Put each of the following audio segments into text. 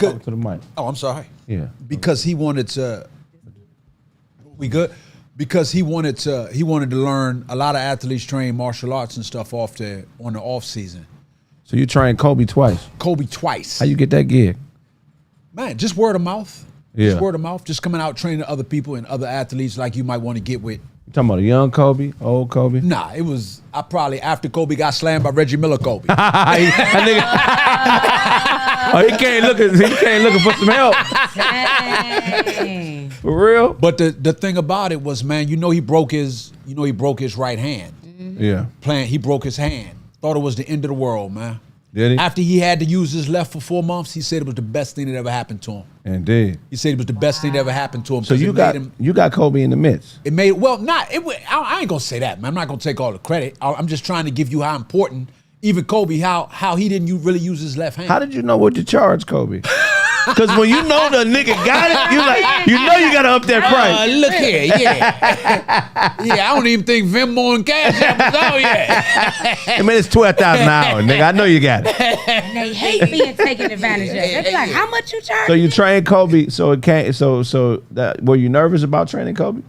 Because to the mic. Oh, I'm sorry. Yeah. Because he wanted to. We good? Because he wanted to learn. A lot of athletes train martial arts and stuff on the off season. So you trained Kobe twice? Kobe twice. How you get that gig? Man, just word of mouth. Yeah. Just word of mouth. Just coming out training other people and other athletes like you might want to get with. You talking about a young Kobe, old Kobe? Nah, it was probably after Kobe got slammed by Reggie Miller. Kobe. Oh, he came looking for some help. Dang. For real? But the thing about it was, man, he broke his right hand. Yeah. He broke his hand. Thought it was the end of the world, man. Did he? After he had to use his left for 4 months, he said it was the best thing that ever happened to him. Indeed. He said it was the best thing that ever happened to him. So you got Kobe in the midst. It made I ain't gonna say that, man. I'm not gonna take all the credit. I'm just trying to give you how important, even Kobe, how he didn't really use his left hand. How did you know what to charge Kobe? Because when you know the nigga got it, you gotta up that price. Look here, yeah. I don't even think Venmo and Cash App was out yet. I mean, it's $12,000 an hour, nigga. I know you got it. And they hate being taken advantage of. They be like, how much you charge? So you trained Kobe, so it can't. So that were you nervous about training Kobe?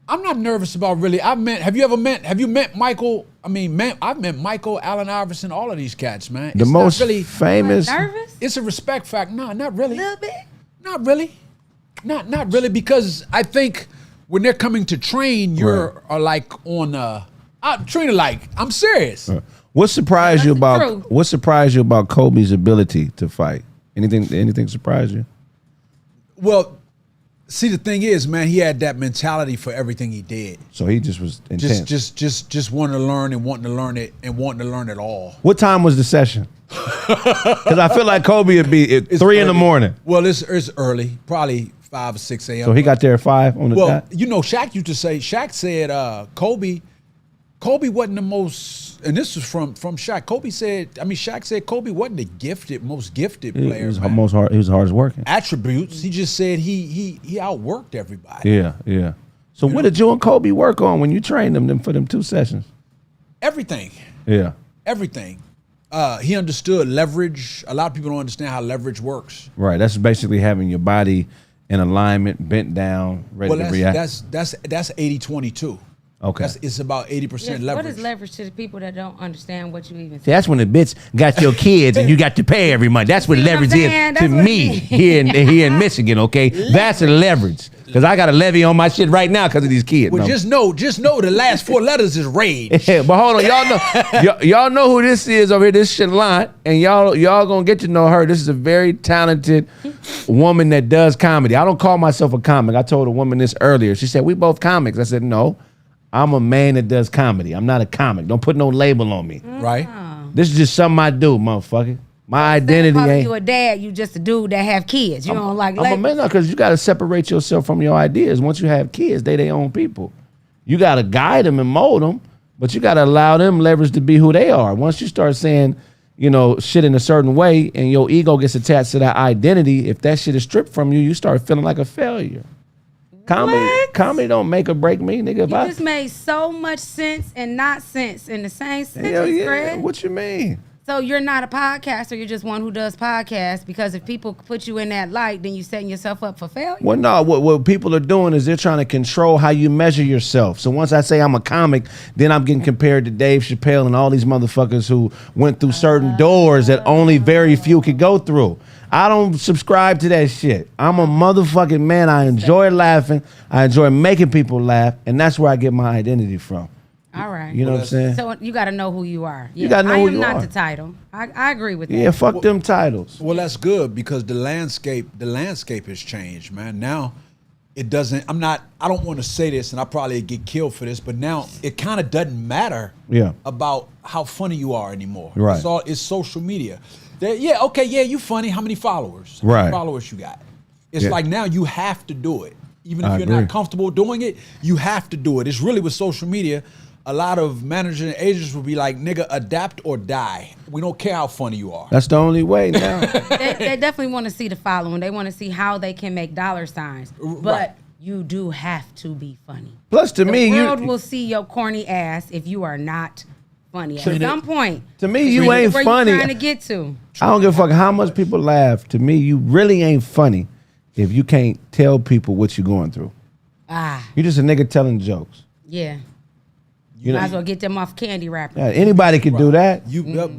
I'm not nervous about really. Have you met Michael? I mean, man, I've met Michael, Allen Iverson, all of these cats, man. The most famous. Nervous? It's a respect factor. No, not really. A little bit? Not really. Not really, because I think when they're coming to train, are like on trainer like, I'm serious. What surprised you That's the about truth. what surprised you about Kobe's ability to fight? Anything surprised you? Well, see, the thing is, man, he had that mentality for everything he did. So he just was intense. Just wanting to learn and wanting to learn it and wanting to learn it all. What time was the session? Because I feel like Kobe would be at 3 in the morning. Well, it's early, probably 5 or 6 a.m. So he got there at 5 on the Well, dot? Shaq used to say, Shaq said Kobe wasn't the most, and this was from Shaq. Shaq said Kobe wasn't the most gifted player. He was man. he was the hardest working. Attributes. He just said he outworked everybody. Yeah. So what did you and Kobe work on when you trained them for them 2 sessions? Everything. Yeah. Everything. He understood leverage. A lot of people don't understand how leverage works. Right. That's basically having your body in alignment, bent down, ready to react. That's 80-22. Okay. It's about 80% leverage. What is leverage to the people that don't understand what you even See, say? that's when the bitch got your kids and you got to pay every month. That's what See what I'm leverage saying? is That's to what it me means. here in Michigan, okay? That's a leverage. Because I got a levy on my shit right now because of these kids. Well, no. just know the last 4 letters is rage. Yeah, but hold on, y'all know who this is over here, this Chalant, and y'all gonna get to know her. This is a very talented woman that does comedy. I don't call myself a comic. I told a woman this earlier. She said, we both comics. I said, no, I'm a man that does comedy. I'm not a comic. Don't put no label on me. Right? This is just something I do, motherfucker. My identity Instead of ain't. calling you a dad, you just a dude that have kids. You don't like I'm a man because you got to separate yourself from your ideas. Once you have kids, they their own people. You got to guide them and mold them, but you got to allow them leverage to be who they are. Once you start saying, shit in a certain way and your ego gets attached to that identity, if that shit is stripped from you, you start feeling like a failure. Comedy don't make or break me, nigga. You just made so much sense and not sense in the same sentence, Hell yeah. Fred. What you mean? So you're not a podcaster, you're just one who does podcasts, because if people put you in that light, then you're setting yourself up for failure. Well, no, what people are doing is they're trying to control how you measure yourself. So once I say I'm a comic, then I'm getting compared to Dave Chappelle and all these motherfuckers who went through certain doors that only very few could go through. I don't subscribe to that shit. I'm a motherfucking man. I enjoy laughing. I enjoy making people laugh, and that's where I get my identity from. All right. You know what I'm saying? So you got to know who you are. Yeah, You gotta know who you I am are. not the title. I agree with that. Yeah, fuck them titles. Well, that's good because the landscape has changed, man. Now it doesn't. I don't want to say this, and I probably get killed for this, but now it kind of doesn't matter. Yeah. About how funny you are anymore. Right. It's social media. You funny. How many followers? How Right. many followers you got? It's like now you have to do it, even if I you're agree. not comfortable doing it. You have to do it. It's really with social media. A lot of managers and agents will be like, nigga, adapt or die. We don't care how funny you are. That's the only way now. They definitely want to see the following. They want to see how they can make dollar signs. But Right. you do have to be funny. Plus, to me, The world will see your corny ass if you are not funny. At some point. To me, you ain't where funny. You trying to get to. I don't give a fuck how much people laugh. To me, you really ain't funny if you can't tell people what you're going through. You just a nigga telling jokes. Yeah. You Might as well get them off candy wrapper. Yeah, anybody can do that.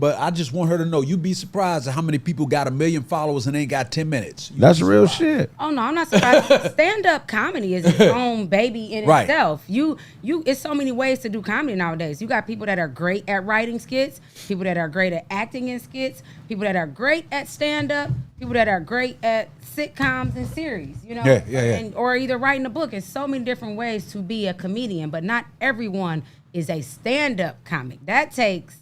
But I just want her to know, you'd be surprised at how many people got 1 million followers and ain't got 10 minutes. That's real shit. Oh no, I'm not surprised. Stand-up comedy is its own baby in itself. It's so many ways to do comedy nowadays. You got people that are great at writing skits, people that are great at acting in skits, people that are great at stand-up, people that are great at sitcoms and series, you know? Yeah. Or either writing a book. It's so many different ways to be a comedian, but not everyone is a stand-up comic. That takes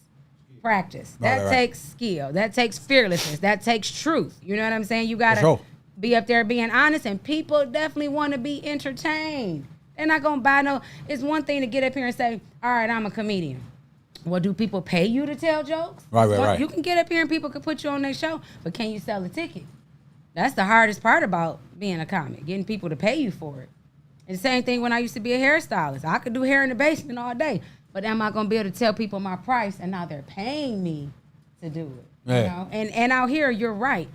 practice. That takes skill. That takes fearlessness. That takes truth. You know what I'm saying? You gotta be up there being honest, and people definitely want to be entertained. They're not gonna buy no. It's one thing to get up here and say, all right, I'm a comedian. Well, do people pay you to tell jokes? Right. You can get up here and people can put you on their show, but can you sell a ticket? That's the hardest part about being a comic, getting people to pay you for it. And the same thing when I used to be a hairstylist. I could do hair in the basement all day, but am I going to be able to tell people my price? And now they're paying me to do it. Yeah. You know? And out here, you're right.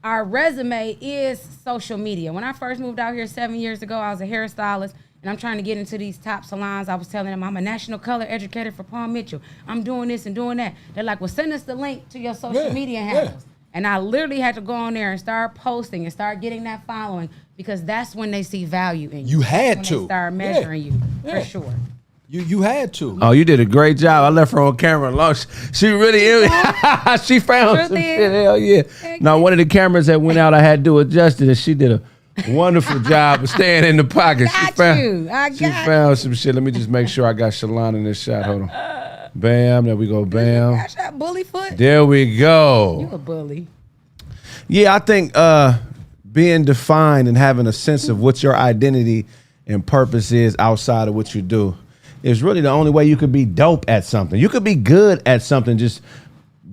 Our resume is social media. When I first moved out here 7 years ago, I was a hairstylist, and I'm trying to get into these top salons. I was telling them I'm a national color educator for Paul Mitchell. I'm doing this and doing that. They're like, well, send us the link to your social media handles. And I literally had to go on there and start posting and start getting that following, because that's when they see value in you. You had when to. They start measuring you, for sure. You had to. Oh, you did a great job. I left her on camera long. She really, she found some shit. Hell yeah. Now, one of the cameras that went out, I had to adjust it, and she did a wonderful job of staying in the pocket. I found some shit. Let me just make sure I got Chalant in this shot. Hold on. Bam, there we go, bam. Gosh, that bully foot. There we go. You a bully. Yeah, I think being defined and having a sense of what your identity and purpose is outside of what you do is really the only way you could be dope at something. You could be good at something just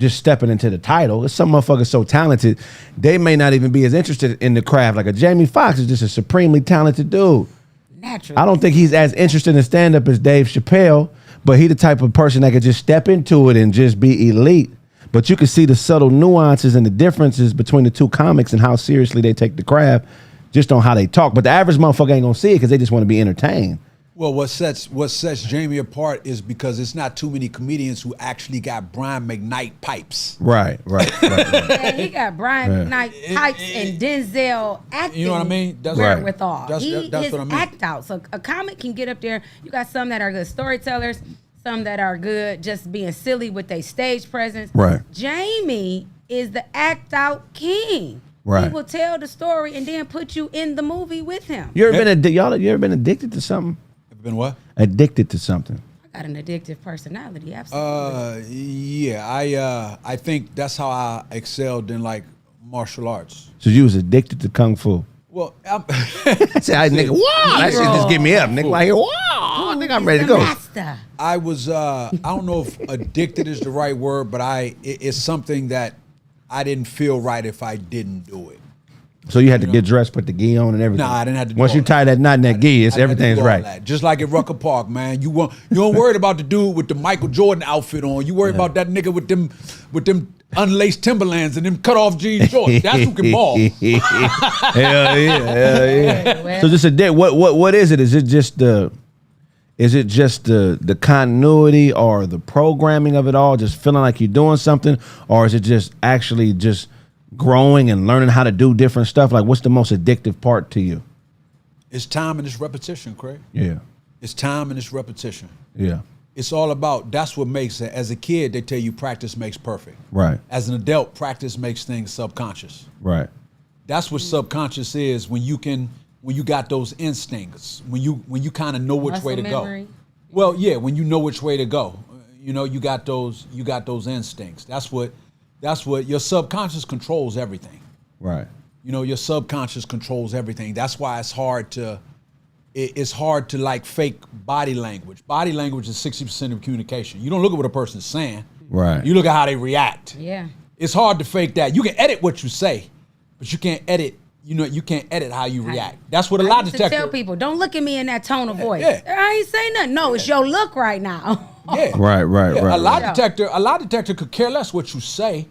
stepping into the title. There's some motherfuckers so talented, they may not even be as interested in the craft. Like a Jamie Foxx is just a supremely talented dude. Naturally. I don't think he's as interested in stand-up as Dave Chappelle, but he the type of person that could just step into it and just be elite. But you can see the subtle nuances and the differences between the two comics and how seriously they take the craft just on how they talk. But the average motherfucker ain't gonna see it because they just want to be entertained. Well, what sets Jamie apart is because it's not too many comedians who actually got Brian McKnight pipes. Right. Yeah, he got Brian McKnight pipes and Denzel acting. You know what I mean? That's wherewithal. That's His what I mean. act out. So a comic can get up there. You got some that are good storytellers, some that are good just being silly with their stage presence. Right. Jamie is the act out king. Right. He will tell the story and then put you in the movie with him. You ever been addicted to something? Been what? Addicted to something. I got an addictive personality, absolutely. Yeah, I think that's how I excelled in like martial arts. So you was addicted to kung fu. Well, I said, nigga, wow, that shit just get me up, nigga. Like, wow, I think I'm ready to go. Master. I was, I don't know if addicted is the right word, but it's something that I didn't feel right if I didn't do it. So you had to get dressed, put the gi on and everything? Nah, I didn't have to do Once you tie that knot in that gi, everything's right. That. Just like at Rucker Park, man. You don't worry about the dude with the Michael Jordan outfit on. You worry about that nigga with them unlaced Timberlands and them cut off jean shorts. That's who can ball. Hell yeah. So just what is it? Is it just the continuity or the programming of it all, just feeling like you're doing something, or is it just actually just growing and learning how to do different stuff? Like, what's the most addictive part to you? It's time and it's repetition, Craig. Yeah. It's time and it's repetition. Yeah. It's all about, that's what makes it. As a kid, they tell you practice makes perfect. Right. As an adult, practice makes things subconscious. Right. That's what subconscious is, when you got those instincts, when you kind of know which Muscle way to memory. go. Well, yeah, when you know which way to go. You know, you got those instincts. That's what your subconscious controls everything. Right. You know, your subconscious controls everything. That's why it's hard to like fake body language. Body language is 60% of communication. You don't look at what a person's saying. Right. You look at how they react. Yeah. It's hard to fake that. You can edit what you say, but you can't edit. You can't edit how you react. That's what a lie detector. Tell people, don't look at me in that tone of voice. Yeah. I ain't say nothing. No, it's your look right now. Yeah. Right. A lie detector could care less what you say.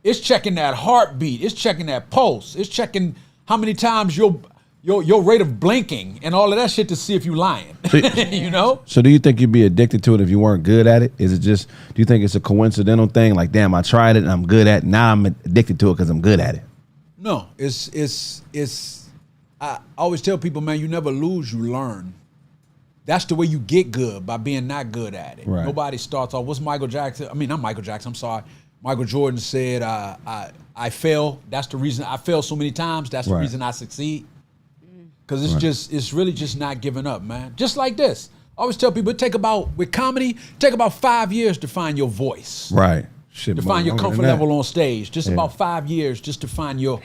It's checking that heartbeat. It's checking that pulse. It's checking how many times your rate of blinking and all of that shit to see if you lying. You know? So do you think you'd be addicted to it if you weren't good at it? Is it just, do you think it's a coincidental thing? Like, damn, I tried it and I'm good at it. Now I'm addicted to it because I'm good at it. No, I always tell people, man, you never lose, you learn. That's the way you get good, by being not good at it. Right. Nobody starts off, what's Michael Jackson? I mean, not Michael Jackson, I'm sorry. Michael Jordan said, I fail. That's the reason I fail so many times. That's the reason I succeed. Because it's really just not giving up, man. Just like this. I always tell people, with comedy, take about 5 years to find your voice. Right. Shit, to find your comfort level on stage. Just about 5 years just to find your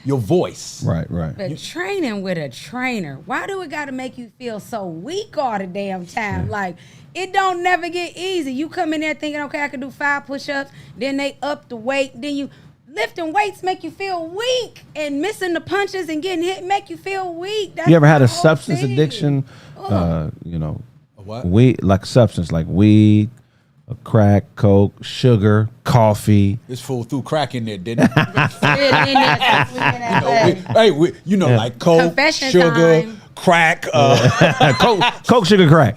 voice. Right. But training with a trainer, why do it got to make you feel so weak all the damn time? Yeah. Like, it don't never get easy. You come in there thinking, okay, I can do 5 push-ups, then they up the weight, then you lifting weights make you feel weak, and missing the punches and getting hit make you feel weak. That's you ever had the a whole substance thing. addiction? You know, what? Weed, like substance, like weed, crack, coke, sugar, coffee. This fool threw crack in there, didn't he? Like coke, Confession sugar, time. crack. Coke, sugar, crack.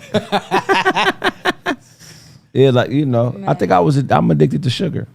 Yeah, like, you know, Man. I think I'm addicted to sugar.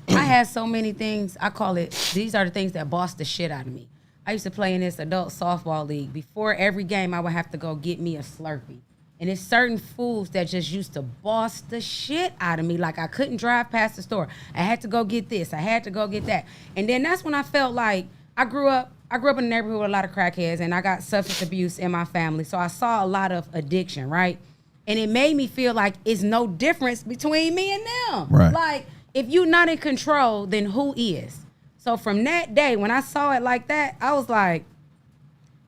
I had so many things. I call it, these are the things that bossed the shit out of me. I used to play in this adult softball league. Before every game, I would have to go get me a Slurpee. And it's certain foods that just used to boss the shit out of me. Like, I couldn't drive past the store. I had to go get this. I had to go get that. And then that's when I felt like I grew up in a neighborhood with a lot of crackheads, and I got substance abuse in my family. So I saw a lot of addiction, right? And it made me feel like it's no difference between me and them. Right. Like, if you're not in control, then who is? So from that day, when I saw it like that, I was like,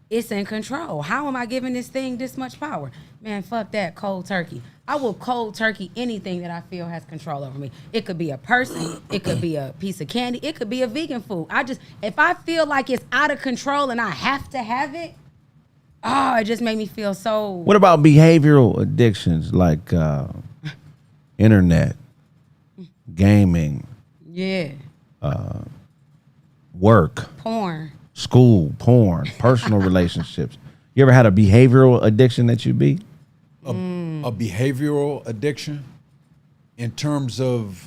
it's in control. How am I giving this thing this much power? Man, fuck that, cold turkey. I will cold turkey anything that I feel has control over me. It could be a person, it could be a piece of candy, it could be a vegan food. If I feel like it's out of control and I have to have it, it just made me feel so. What about behavioral addictions like internet, gaming, work, porn, school, porn, personal relationships? You ever had a behavioral addiction that you beat? A behavioral addiction in terms of,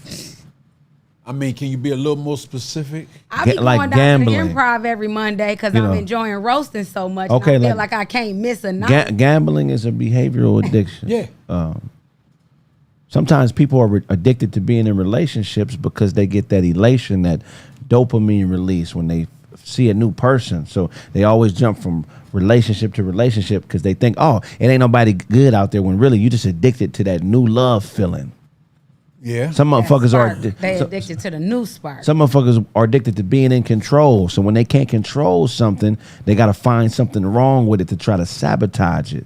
I mean, can you be a little more specific? I be like going down gambling. to the Improv every Monday because I'm enjoying roasting so much. Okay, and I feel like I can't miss a night. Gambling is a behavioral addiction. Yeah. Sometimes people are addicted to being in relationships because they get that elation, that dopamine release when they see a new person. So they always jump from relationship to relationship because they think, oh, it ain't nobody good out there, when really you just addicted to that new love feeling. Yeah. Some motherfuckers They addicted to the new spark. Some motherfuckers are addicted to being in control. So when they can't control something, they got to find something wrong with it to try to sabotage it.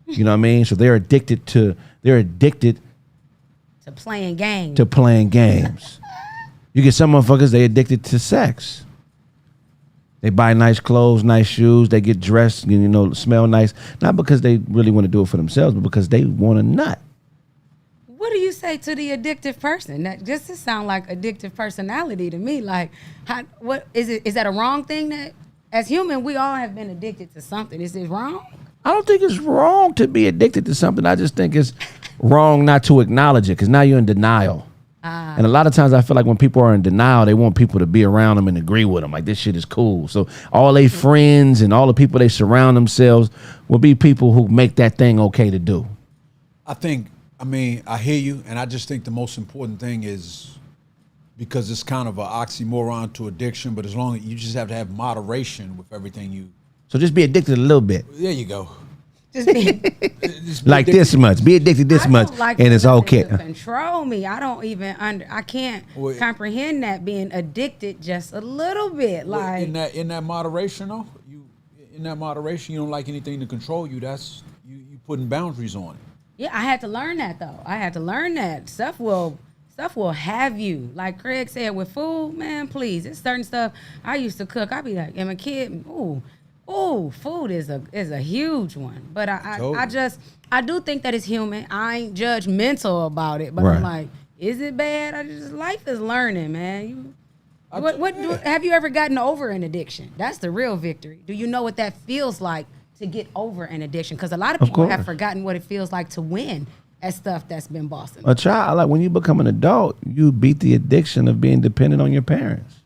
You know what I mean? So they're addicted to playing games. You get some motherfuckers, they addicted to sex. They buy nice clothes, nice shoes. They get dressed, you know, smell nice. Not because they really want to do it for themselves, but because they want a nut. What do you say to the addictive person? That just to sound like addictive personality to me. Like, what is it? Is that a wrong thing? That as human, we all have been addicted to something. Is it wrong? I don't think it's wrong to be addicted to something. I just think it's wrong not to acknowledge it, because now you're in denial. And a lot of times I feel like when people are in denial, they want people to be around them and agree with them. Like, this shit is cool. So all they friends and all the people they surround themselves will be people who make that thing okay to do. I hear you, and I just think the most important thing is, because it's kind of an oxymoron to addiction, but as long as you just have to have moderation with everything you. So just be addicted a little bit. There you go. Just be like this much. Be addicted this much, like and it's okay. Control me. I don't even I can't comprehend that, being addicted just a little bit. Like in that moderation, though, you don't like anything to control you. That's you putting boundaries on it. Yeah, I had to learn that though. I had to learn that stuff will have you. Like Craig said with food, man, please. It's certain stuff I used to cook. I'd be like, and a kid, ooh, Oh, food is a huge one. But I do think that it's human. I ain't judgmental about it, but I'm like, is it bad? Life is learning, man. Have you ever gotten over an addiction? That's the real victory. Do you know what that feels like to get over an addiction? Because a lot of people have forgotten what it feels like to win at stuff that's been bossing. A child, like when you become an adult, you beat the addiction of being dependent on your parents.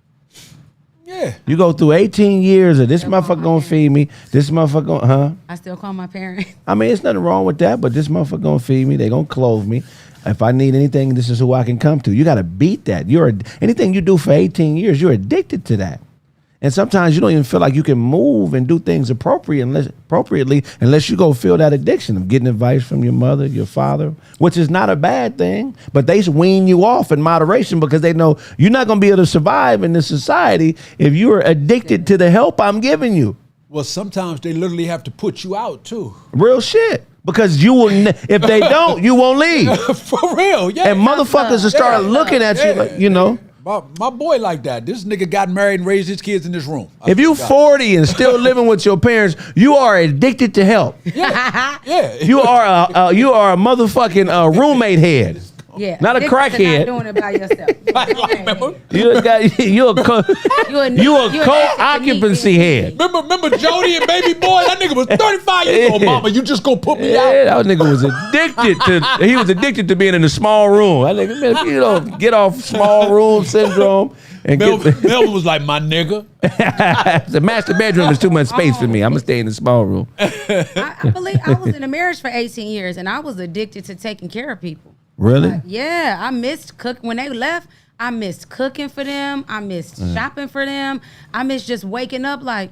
Yeah. You go through 18 years of this motherfucker gonna feed me, this motherfucker gonna, I still call my parents. I mean, it's nothing wrong with that, but this motherfucker gonna feed me, they gonna clothe me. If I need anything, this is who I can come to. You gotta beat that. Anything you do for 18 years, you're addicted to that. And sometimes you don't even feel like you can move and do things appropriately unless you go feel that addiction of getting advice from your mother, your father, which is not a bad thing, but they wean you off in moderation because they know you're not going to be able to survive in this society if you're addicted to the help I'm giving you. Well, sometimes they literally have to put you out too. Real shit. Because you will, if they don't, you won't leave. For real, yeah. And motherfuckers will start looking at you, like, you know. My boy like that. This nigga got married and raised his kids in this room. If you 40 and still living with your parents, you are addicted to help. Yeah, yeah. You are a motherfucking roommate head. Yeah, not a crackhead. Not doing it by yourself. You a co-occupancy head. Remember Jody and baby boy? That nigga was 35 years old. Mama, you just gonna put me out? That nigga was addicted to being in a small room. That nigga, man, you don't get off small room syndrome. And Melvin was like, my nigga. The master bedroom is too much space for me. I'm gonna stay in the small room. I believe I was in a marriage for 18 years and I was addicted to taking care of people. Really? Yeah, I missed cooking. When they left, I missed cooking for them. I missed shopping for them. I missed just waking up like,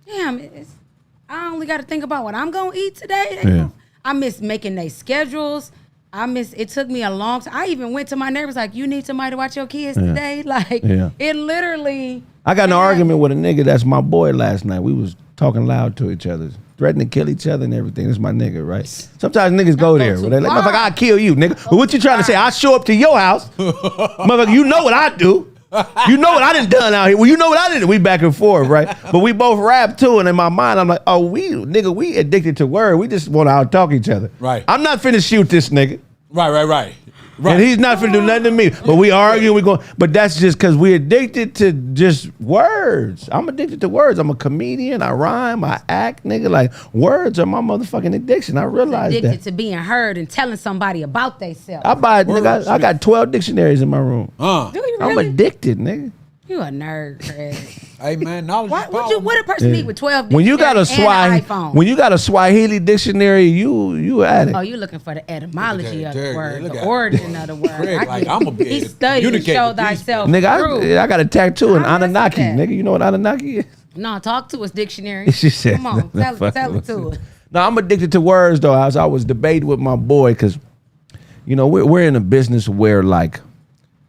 damn, I only got to think about what I'm going to eat today. Yeah. I miss making their schedules. It took me a long time. I even went to my neighbors like, you need somebody to watch your kids today? Like, it literally. I got in an argument with a nigga that's my boy last night. We was talking loud to each other, threatening to kill each other and everything. This is my nigga, right? Sometimes niggas go there. They're like, motherfucker, I'll kill you, nigga. But what you trying to say? I'll show up to your house. Motherfucker, you know what I do. You know what I done out here. Well, you know what I did. We back and forth, right? But we both rap too. And in my mind, I'm like, oh, we addicted to word. We just want to out-talk each other. Right. I'm not finna shoot this nigga. Right. And he's not finna do nothing to me. But we argue, but that's just because we're addicted to just words. I'm addicted to words. I'm a comedian. I rhyme. I act, nigga. Like, words are my motherfucking addiction. I realize that. Addicted to being heard and telling somebody about themselves. I got 12 dictionaries in my room. Do you really? I'm addicted, nigga. You a nerd, Craig. Hey man, knowledge is power. What a person need with 12 when you got a iPhone. When you got a Swahili dictionary, you at it. Oh, you looking for the etymology of the word, the origin of the word. Craig, like, I'm gonna he studied and show thyself. Nigga, I got a tattoo in Anunnaki. Nigga, you know what Anunnaki is? No, talk to us, dictionary. She said, come on, tell it to us. No, I'm addicted to words though. I was debating with my boy because, you know, we're in a business where like,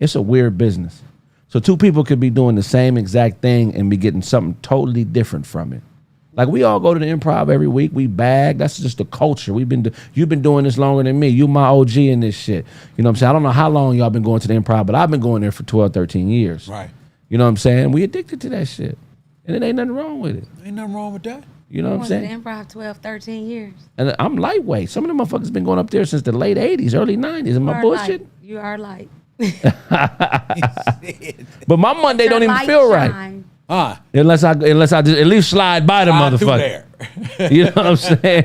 it's a weird business. So two people could be doing the same exact thing and be getting something totally different from it. Like we all go to the improv every week. We bag. That's just the culture. You've been doing this longer than me. You my OG in this shit. You know what I'm saying? I don't know how long y'all been going to the improv, but I've been going there for 12, 13 years. Right. You know what I'm saying? We addicted to that shit. And it ain't nothing wrong with it. Ain't nothing wrong with that. You know what I'm saying? I went to the improv 12, 13 years. And I'm lightweight. Some of them motherfuckers been going up there since the late 80s, early 90s. Am I bullshit? You are light. But my Monday don't even feel right. Unless I just at least slide by the motherfucker. You know what I'm saying?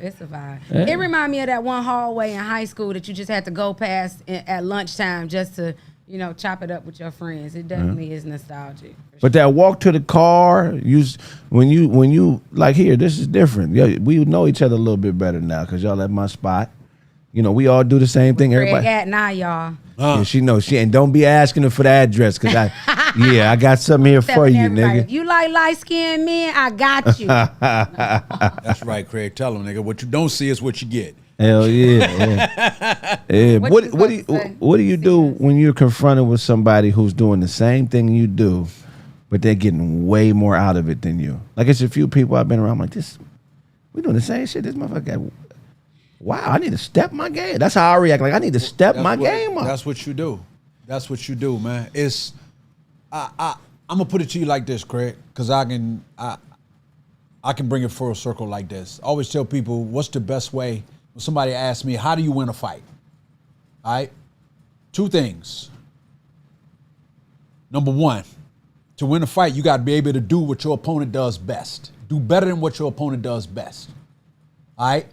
It's a vibe. Yeah. It remind me of that one hallway in high school that you just had to go past at lunchtime just to, you know, chop it up with your friends. It definitely is nostalgic. But that walk to the car, when you like here, this is different. Yeah, we know each other a little bit better now because y'all at my spot. You know, we all do the same thing. Everybody at now, y'all. Yeah, she knows. And don't be asking her for the address because I got something here for you, nigga. If you like light-skinned men, I got you. That's right, Craig. Tell them, nigga. What you don't see is what you get. Hell yeah. Yeah. What do you do when you're confronted with somebody who's doing the same thing you do, but they're getting way more out of it than you? Like, it's a few people I've been around like this. We doing the same shit. This motherfucker. Wow, I need to step my game. That's how I react. Like, I need to step my game up. That's what you do. That's what you do, man. I'm gonna put it to you like this, Craig, because I can bring it full circle like this. I always tell people, what's the best way? When somebody asks me, how do you win a fight? All right? 2 things. Number 1, to win a fight, you got to be able to do what your opponent does best. Do better than what your opponent does best. All right?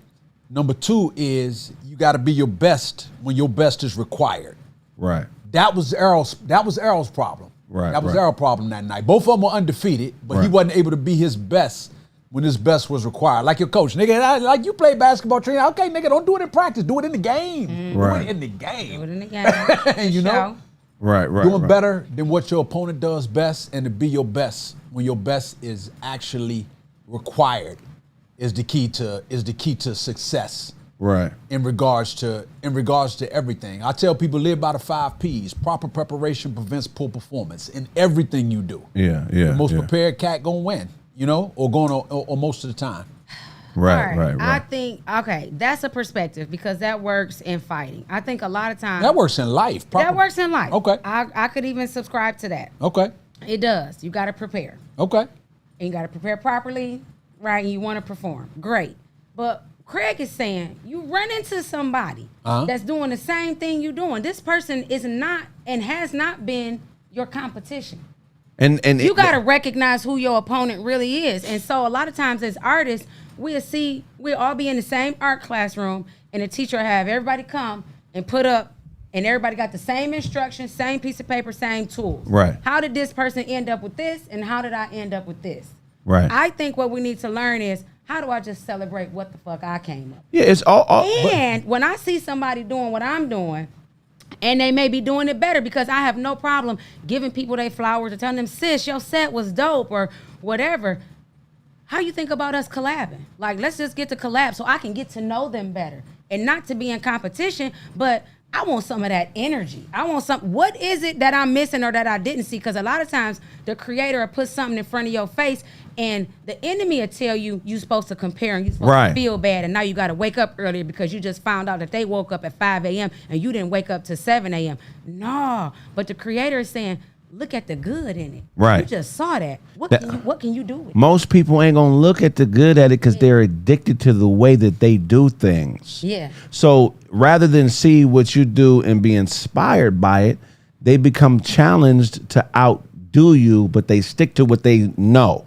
Number 2 is you got to be your best when your best is required. Right. That was Errol's problem. Right. That was Errol's problem that night. Both of them were undefeated, but he wasn't able to be his best when his best was required. Like your coach, nigga, like you play basketball training. Okay, nigga, don't do it in practice. Do it in the game. Right. Do it in the game. Do it in the game. You know? Right. Doing better than what your opponent does best, and to be your best when your best is actually required is the key to success. Right. In regards to everything. I tell people, live by the 5 P's. Proper preparation prevents poor performance in everything you do. Yeah. The most prepared cat gonna win, you know, or most of the time. Right. I think, okay, that's a perspective because that works in fighting. I think a lot of times That works in life. that works in life. Okay. I could even subscribe to that. Okay. It does. You got to prepare. Okay. And you got to prepare properly, right? And you want to perform. Great. But Craig is saying you run into somebody that's doing the same thing you're doing. This person is not and has not been your competition. And you got to recognize who your opponent really is. And so a lot of times as artists, we'll all be in the same art classroom and the teacher will have everybody come and put up and everybody got the same instructions, same piece of paper, same tools. Right. How did this person end up with this and how did I end up with this? Right. I think what we need to learn is how do I just celebrate what the fuck I came up with? Yeah, it's all And when I see somebody doing what I'm doing, and they may be doing it better because I have no problem giving people their flowers or telling them, sis, your set was dope or whatever. How you think about us collabing? Like, let's just get to collab so I can get to know them better. And not to be in competition, but I want some of that energy. I want what is it that I'm missing or that I didn't see? Because a lot of times the creator will put something in front of your face and the enemy will tell you you're supposed to compare and you're supposed to feel bad. And now you got to wake up earlier because you just found out that they woke up at 5 a.m. and you didn't wake up to 7 a.m. No, but the creator is saying, look at the good in it. Right. You just saw that. What can you do with it? Most people ain't gonna look at the good at it because they're addicted to the way that they do things. Yeah. So rather than see what you do and be inspired by it, they become challenged to outdo you, but they stick to what they know.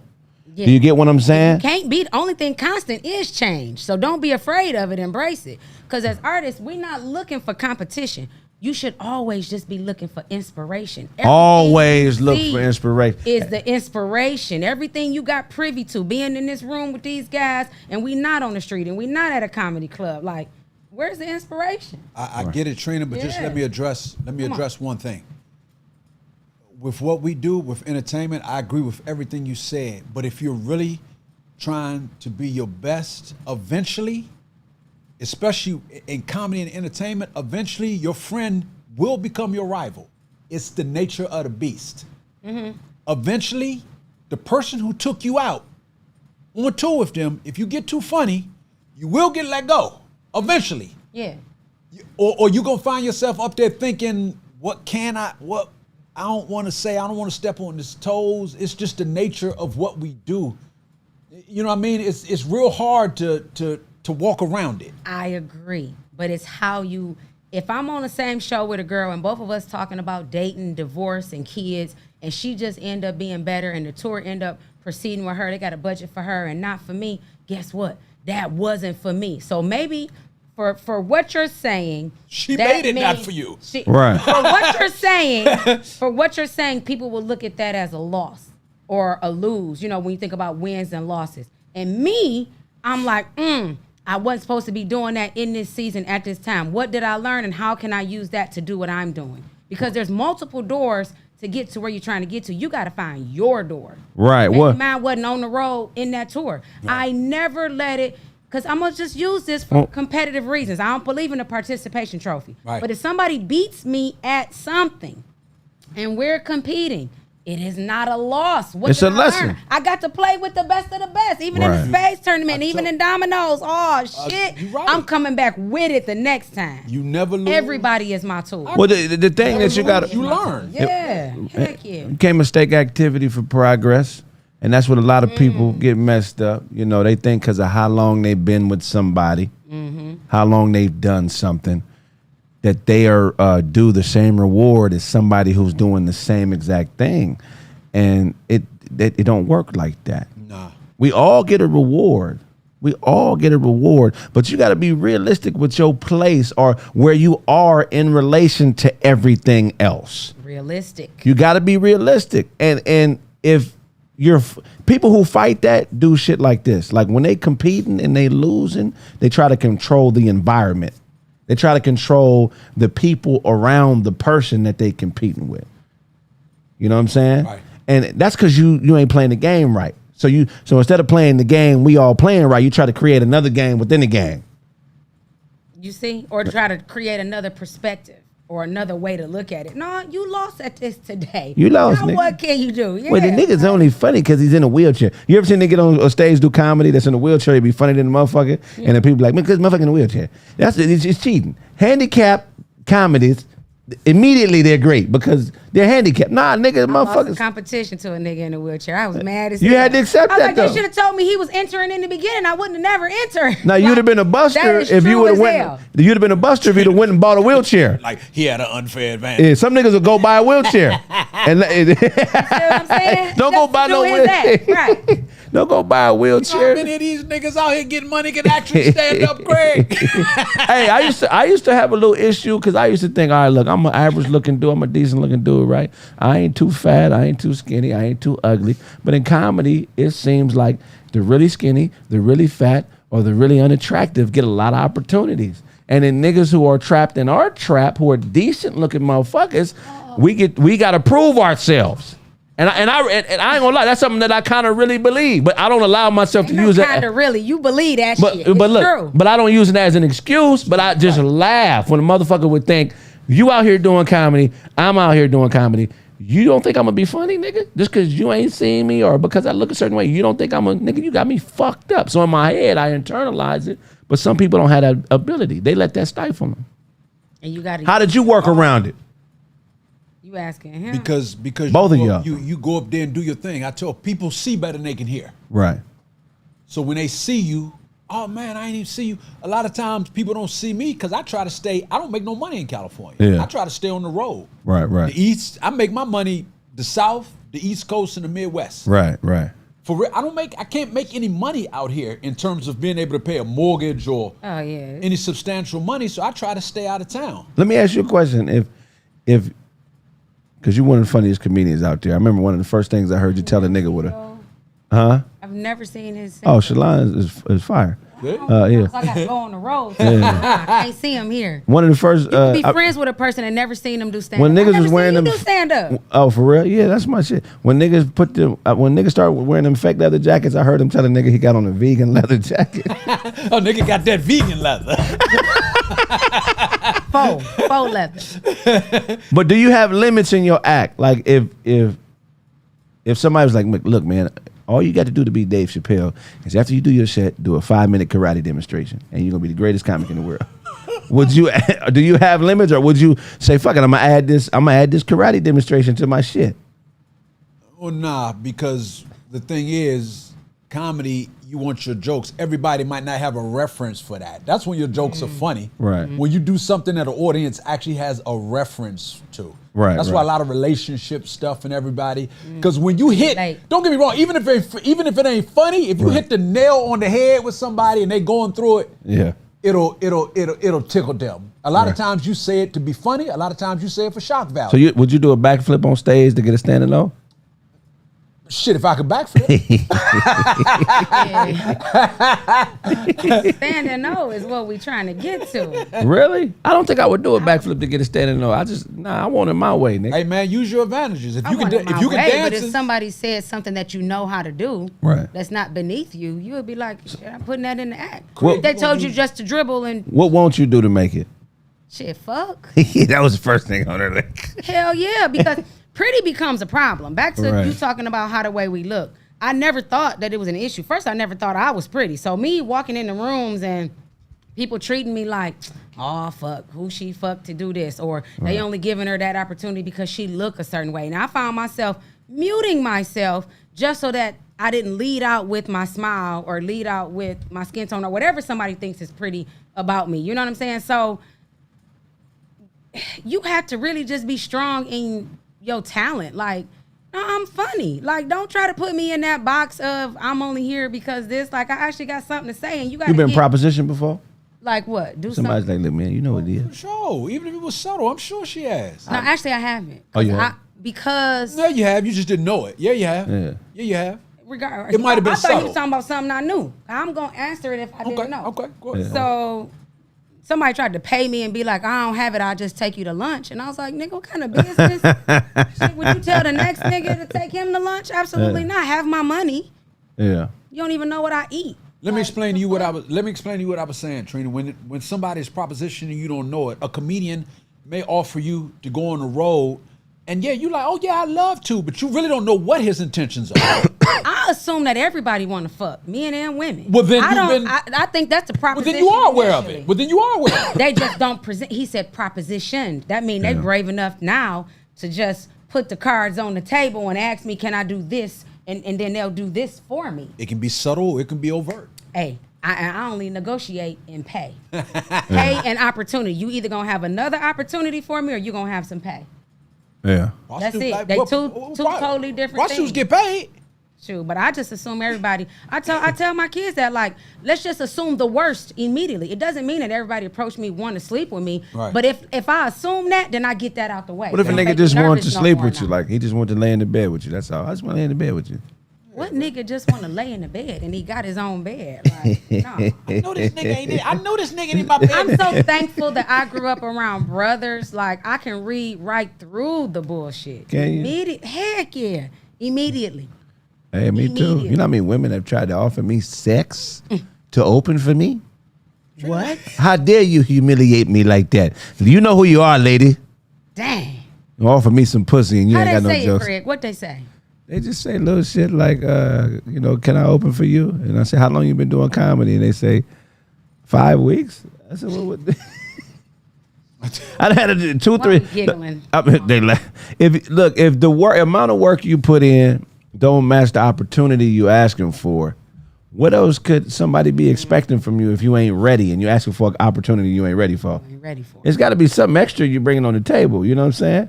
Yeah. Do you get what I'm saying? You can't be. The only thing constant is change. So don't be afraid of it. Embrace it. Because as artists, we're not looking for competition. You should always just be looking for inspiration. Always look for inspiration. Is the inspiration. Everything you got privy to, being in this room with these guys, and we not on the street, and we not at a comedy club. Like, where's the inspiration? I get it, Trina, but just let me address one thing. With what we do with entertainment, I agree with everything you said. But if you're really trying to be your best, eventually, especially in comedy and entertainment, eventually your friend will become your rival. It's the nature of the beast. Mm-hmm. Eventually, the person who took you out on tour with them, if you get too funny, you will get let go. Eventually. Yeah. Or you're going to find yourself up there thinking, what I don't want to say, I don't want to step on his toes. It's just the nature of what we do. You know what I mean? It's real hard to walk around it. I agree. But it's how you, if I'm on the same show with a girl and both of us talking about dating, divorce, and kids, and she just end up being better and the tour end up proceeding with her, they got a budget for her and not for me, guess what? That wasn't for me. So maybe for what you're saying, she made it not for you. Right. For what you're saying, people will look at that as a loss or a lose, you know, when you think about wins and losses. And me, I'm like, I wasn't supposed to be doing that in this season at this time. What did I learn and how can I use that to do what I'm doing? Because there's multiple doors to get to where you're trying to get to. You got to find your door. Right. Maybe mine wasn't on the road in that tour. Right. I never let it, because I'm going to just use this for competitive reasons. I don't believe in a participation trophy. Right. But if somebody beats me at something and we're competing, it is not a loss. It's a lesson. I got to play with the best of the best, even in the spades tournament, even in dominoes. Oh, shit. I'm coming back with it the next time. You never lose. Everybody is my tool. Well, the thing that you got to... You learn. Yeah. Heck yeah. It became mistake activity for progress. And that's what a lot of people get messed up. You know, they think because of how long they've been with somebody, how long they've done something, that they are due the same reward as somebody who's doing the same exact thing. And it don't work like that. Nah. We all get a reward. We all get a reward, but you got to be realistic with your place or where you are in relation to everything else. Realistic. You got to be realistic. And if you're people who fight that do shit like this, like when they competing and they losing, they try to control the environment. They try to control the people around the person that they competing with. You know what I'm saying? Right. And that's because you ain't playing the game right. So instead of playing the game we all playing right, you try to create another game within the game. You see? Or try to create another perspective or another way to look at it. No, you lost at this today. You lost, now nigga. What can you do? Yeah. Well, the nigga's only funny because he's in a wheelchair. You ever seen a nigga on a stage do comedy that's in a wheelchair? He'd be funny than the motherfucker. And then people be like, man, because motherfucker in a wheelchair. It's cheating. Handicap comedies, immediately they're great because they're handicapped. Nah, nigga, I lost a motherfuckers. competition to a nigga in a wheelchair. I was mad as You hell. had to accept I was that, like, though. they should have told me he was entering in the beginning. I wouldn't have never entered. Now you'd have been a buster That is if you true would have as went. hell. You'd have been a buster if you'd have went and bought a wheelchair. Like he had an unfair advantage. Yeah, some niggas will go buy a wheelchair. And You know what I'm saying? don't go Just buy no do his act, wheelchair. right. Don't go buy a How wheelchair. many of these niggas out here getting money can actually stand up, Greg? Hey, I used to have a little issue because I used to think, all right, look, I'm an average looking dude, I'm a decent looking dude, right? I ain't too fat, I ain't too skinny, I ain't too ugly. But in comedy, it seems like the really skinny, the really fat, or the really unattractive get a lot of opportunities. And then niggas who are trapped in our trap, who are decent looking motherfuckers, we gotta prove ourselves. And I ain't gonna lie, that's something that I kind of really believe, but I don't allow myself to use it. Kind of really. You believe that But shit. It's look, true. but I don't use it as an excuse. But I just laugh when a motherfucker would think, you out here doing comedy, I'm out here doing comedy. You don't think I'm gonna be funny, nigga? Just because you ain't seen me or because I look a certain way, you don't think I'm a nigga? You got me fucked up. So in my head, I internalize it. But some people don't have that ability. They let that stifle them. And you got to. How did you work around it? You asking him? because Both of y'all. you go up there and do your thing. I tell people see better than they can hear. Right. So when they see you, oh man, I ain't even see you. A lot of times people don't see me because I try to stay. I don't make no money in California. Yeah. I try to stay on the road. Right. The East, I make my money the South, the East Coast, and the Midwest. Right. For real, I can't make any money out here in terms of being able to pay a mortgage or Oh yeah. any substantial money. So I try to stay out of town. Let me ask you a question. If because you're one of the funniest comedians out there. I remember one of the first things I heard you tell a nigga with a, huh? I've never seen his. Oh, Chalant is fire. Good. Yeah. So I gotta go on the road. I can't see him here. One of the first. Be friends with a person and never seen them do stand up. when niggas was wearing them, do stand up. Oh, for real? Yeah, that's my shit. When niggas when niggas started wearing them fake leather jackets, I heard him tell a nigga he got on a vegan leather jacket. Oh, nigga got that vegan leather. Faux leather. But do you have limits in your act? Like if somebody was like, look, man, all you got to do to be Dave Chappelle is after you do your set, do a 5-minute karate demonstration, and you're gonna be the greatest comic in the world. Do you have limits, or would you say, fuck it, I'm gonna add this karate demonstration to my shit? Oh nah, because the thing is, comedy, you want your jokes. Everybody might not have a reference for that. That's when your jokes are funny. Right. When you do something that the audience actually has a reference to. Right, That's right. why a lot of relationship stuff and everybody. Because when you hit, Like- don't get me wrong, even if it ain't funny, if you hit the nail on the head with somebody and they going through it, Yeah. it'll tickle them. A lot of Right. times you say it to be funny. A lot of times you say it for shock value. So would you do a backflip on stage to get a standing O? Shit, if I could backflip. Standing no is what we trying to get to. Really? I don't think I would do a backflip to get a standing O. I want it my way, nigga. Hey man, use your advantages. If I you can, want it my if you can way, dance, but if somebody said something that you know how to do, Right. that's not beneath you, you would be like, shit, I'm putting that in the act. Well- If they told you just to dribble and What won't you do to make it? shit, fuck. That was the first thing on her list. Hell yeah, because pretty becomes a problem. Back to Right. you talking about how the way we look. I never thought that it was an issue. First, I never thought I was pretty. So me walking in the rooms and people treating me like, oh fuck, who she fucked to do this, or they only giving her that opportunity because she look a certain way. Now I found myself muting myself just so that I didn't lead out with my smile or lead out with my skin tone or whatever somebody thinks is pretty about me. You know what I'm saying? So you have to really just be strong in your talent. Like, no, I'm funny. Like, don't try to put me in that box of I'm only here because this. Like, I actually got something to say, and you got. You been propositioned before? Like what? Do Somebody's something. like, look, man, you know what it For is. sure. Even if it was subtle, I'm sure she has. No, actually, I haven't. Oh, you have? Because Yeah, you have. You just didn't know it. Yeah, you have. Yeah. Yeah, you have. regardless, It might have been I thought you subtle. was talking about something I knew. I'm gonna answer it if I didn't know. Okay. Go ahead. So somebody tried to pay me and be like, I don't have it, I'll just take you to lunch. And I was like, nigga, what kind of business? Shit, would you tell the next nigga to take him to lunch? Absolutely not. Have my money. Yeah. You don't even know what I eat. Let me explain to you what I was saying, Trina. When somebody's propositioning you don't know it, a comedian may offer you to go on the road, and yeah, you like, oh yeah, I'd love to, but you really don't know what his intentions are. I assume that everybody want to fuck, men and women. Well, then I think that's the Well, proposition. then you are aware of initially. it. Well, then you are aware of it. They just don't present. He said propositioned. That means they brave enough now to just put the cards on the table and ask me, can I do this? And then they'll do this for me. It can be subtle, it can be overt. Hey, I only negotiate and pay. Pay and opportunity. You either gonna have another opportunity for me or you gonna have some pay. Yeah. That's it. They two totally different Prostitutes things. get paid. True, but I just assume everybody. I tell my kids that, like, let's just assume the worst immediately. It doesn't mean that everybody approach me want to sleep with me. Right. But if I assume that, then I get that out the way. What if a Don't nigga make me just wanted nervous to no sleep more with you? now. Like, he just wanted to lay in the bed with you. That's all. I just want to lay in the bed with you. What nigga just want to lay in the bed and he got his own bed? Like, no. I know this nigga ain't in my bed. I'm so thankful that I grew up around brothers. Like, I can read right through the bullshit. Can you? Heck yeah. Immediately. Hey, me too. Immediately. You know how many women have tried to offer me sex to open for me? What? How dare you humiliate me like that? You know who you are, lady. Dang. You offer me some pussy and you How ain't they got no say it, jokes. Craig? What they say? They just say little shit like, can I open for you? And I say, how long you been doing comedy? And they say, 5 weeks. I said, what would I had to do 2, 3. Giggling. They laugh. If the amount of work you put in don't match the opportunity you asking for, what else could somebody be expecting from you if you ain't ready and you asking for an opportunity you ain't ready for? Ain't ready for it. It's got to be something extra you bringing on the table. You know what I'm saying?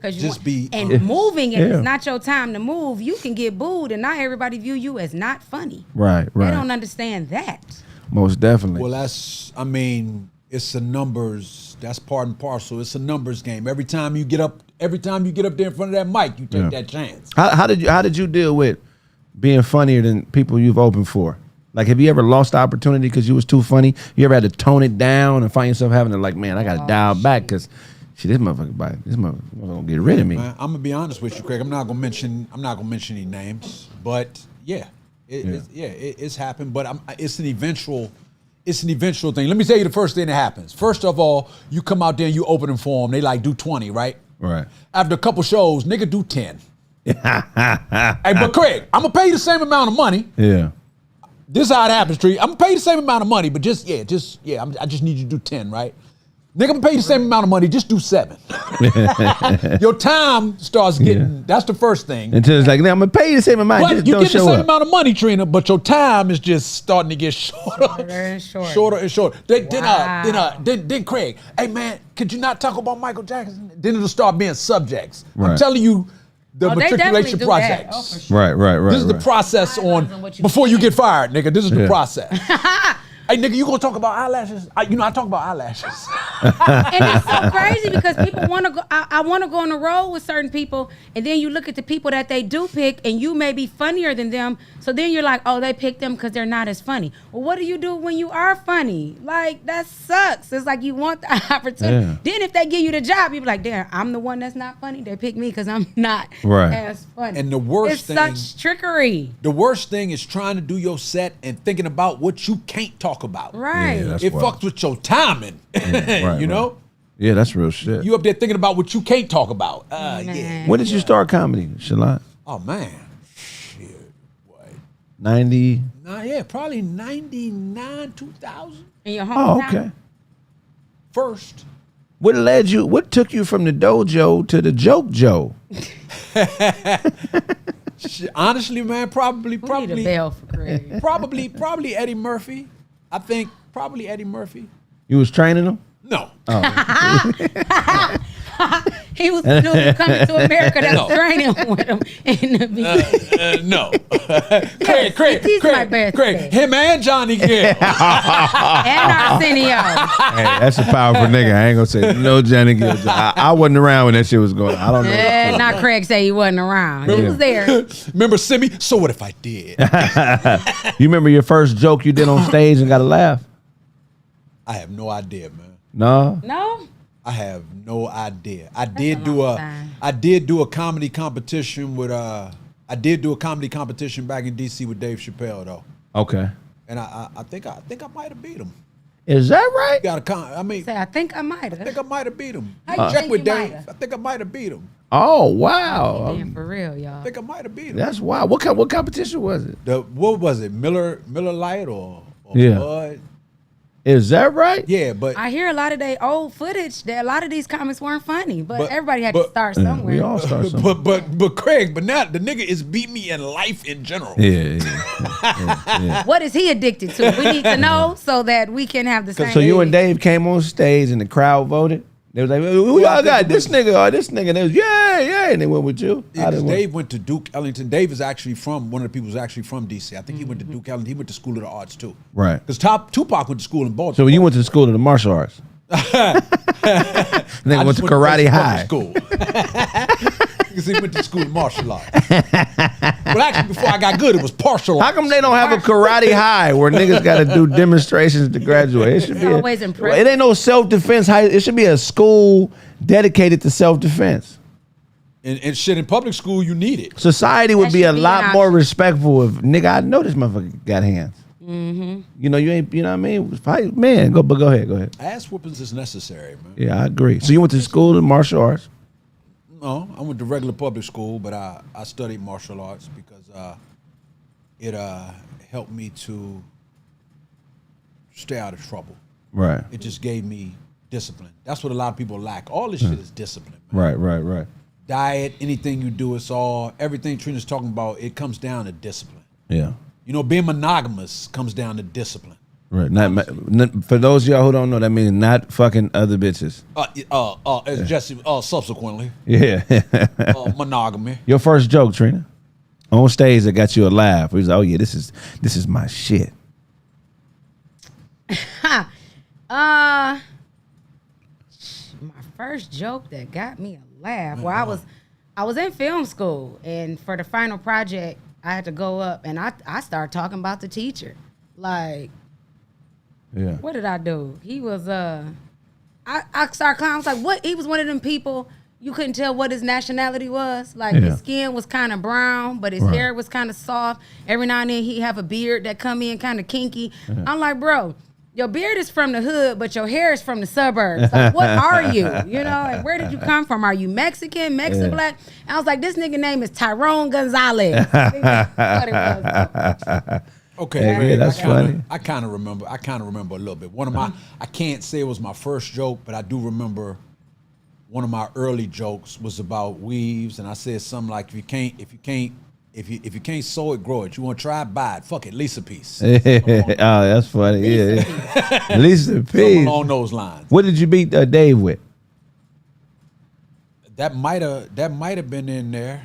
Moving, if Yeah. it's not your time to move, you can get booed, and not everybody view you as not funny. Right. They don't understand that. Most definitely. Well, it's a numbers. That's part and parcel. It's a numbers game. Every time you get up there in front of that mic, you take that chance. How did you deal with being funnier than people you've opened for? Like, have you ever lost the opportunity because you was too funny? You ever had to tone it down and find yourself having to, like, man, I got to dial back because this motherfucker gonna get rid of me. I'm gonna be honest with you, Craig. I'm not gonna mention any names, but it's happened. But it's an eventual thing. Let me tell you the first thing that happens. First of all, you come out there and you opening for them. They like do 20, right? Right. After a couple shows, nigga do 10. Hey, but Craig, I'm gonna pay you the same amount of money. Yeah. This is how it happens, Tree. I'm gonna pay you the same amount of money, but I just need you to do 10, right? Nigga, I'm gonna pay you the same amount of money, just do 7. Your time starts getting, that's the first thing. Until it's like, I'm gonna pay you the same amount. But Just you don't get the show same up. amount of money, Trina, but your time is just starting to get shorter and shorter. Then Craig, hey man, could you not talk about Michael Jackson? Then it'll start being subjects. I'm Right. telling you, the They matriculation definitely do projects. that. Oh, for sure. Right. This is the process on before you get fired, nigga. This is the process. Hey, nigga, you gonna talk about eyelashes? I talk about eyelashes. And it's so crazy because people want to go. I want to go on the road with certain people, and then you look at the people that they do pick, and you may be funnier than them. So then you're like, oh, they picked them because they're not as funny. Well, what do you do when you are funny? Like, that sucks. It's like you want the opportunity. Yeah. Then if they give you the job, you be like, damn, I'm the one that's not funny. They pick me because I'm not Right. as funny. And the worst it's thing- such trickery. The worst thing is trying to do your set and thinking about what you can't talk about. Right. Yeah, that's It wild. fucks with your timing. Right, you know? right. Yeah, that's real shit. You up there thinking about what you can't talk about. Yeah. Man. When did you start comedy, Chalant? Oh man. Shit. What? 90. Probably 99, 2000 In your Oh, hometown. okay. first. What took you from the dojo to the joke Joe? Honestly, man, probably, We need a bell for Craig. probably Eddie Murphy. I think probably Eddie Murphy. You was training them? No. He was the dude coming to America that was training with him in the beginning. No. He's my best Craig. friend. Him and Johnny Gill. And Arsenio. Hey, that's a powerful nigga. I ain't gonna say no Johnny Gill. I wasn't around when that shit was going on. I don't know. Not Craig say he wasn't around. He was there. Remember Simi? So what if I did? You remember your first joke you did on stage and got a laugh? I have no idea, man. No? No? I have no idea. I a did long time. do a comedy competition with I did do a comedy competition back in DC with Dave Chappelle though. Okay. And I think I might have beat him. Is that right? Say, I think I might have. I think I might have beat him. How you Check think with you Dave. might've? I think I might have beat him. Oh, wow. Damn, for real, y'all. I think I might have beat him. That's wild. What competition was it? What was it? Miller Lite or Yeah. Bud? Is that right? Yeah, but I hear a lot of their old footage that a lot of these comics weren't funny, but everybody had to start somewhere. We all start somewhere. but Craig, but now the nigga is beat me in life in general. Yeah. What is he addicted to? We need to know so that we can have the same. So you and Dave came on stage and the crowd voted? They was like, who y'all got? This nigga or this nigga? And they was, yeah. And they went with you. Yeah, 'cause Dave went to Duke Ellington. Dave is actually from, one of the people who's actually from DC. I think he went to Duke Ellington. He went to School of the Arts too. Right. Because Tupac went to school in Baltimore. So you went to school of the martial arts. Then went to karate high. School. Because he went to school in martial arts. Well, actually, before I got good, it was partial arts. How come they don't have a karate high where niggas got to do demonstrations to graduate? It should be always impressive. It ain't no self-defense high. It should be a school dedicated to self-defense. And shit, in public school, you need it. Society would That be should a be lot an more option. respectful if, nigga, I know this motherfucker got hands. Mm-hmm. You know, you ain't, you know what I mean? Fight, man, go ahead. Ass whoopings is necessary, man. Yeah, I agree. So you went to school of martial arts? No, I went to regular public school, but I studied martial arts because it helped me to stay out of trouble. Right. It just gave me discipline. That's what a lot of people lack. All this shit is discipline, man. Right. Diet, anything you do, everything Trina's talking about, it comes down to discipline. Yeah. You know, being monogamous comes down to discipline. Right. Not for those of y'all who don't know, that means not fucking other bitches. It's just subsequently Yeah. monogamy. Your first joke, Trina, on stage that got you a laugh. He was like, oh yeah, this is my shit. My first joke that got me a laugh. Well, I was in film school, and for the final project, I had to go up and I started talking about the teacher. Like, Yeah. what did I do? He was I started clowning. I was like, what? He was one of them people you couldn't tell what his nationality was. Like his skin was kind of brown, but his hair was kind of soft. Every now and then he'd have a beard that come in kind of kinky. I'm like, bro, your beard is from the hood, but your hair is from the suburbs. Like, what are you? You know, and where did you come from? Are you Mexican, black? And I was like, this nigga name is Tyrone Gonzalez. What it was. Okay, Yeah, that's funny. I kind of remember a little bit. One of my, I can't say it was my first joke, but I do remember one of my early jokes was about weaves, and I said something like, if you can't sew it, grow it. You want to try it, buy it. Fuck it, lease a piece. Oh, that's funny. Yeah. At least a Something piece. along those lines. What did you beat Dave with? That might have been in there.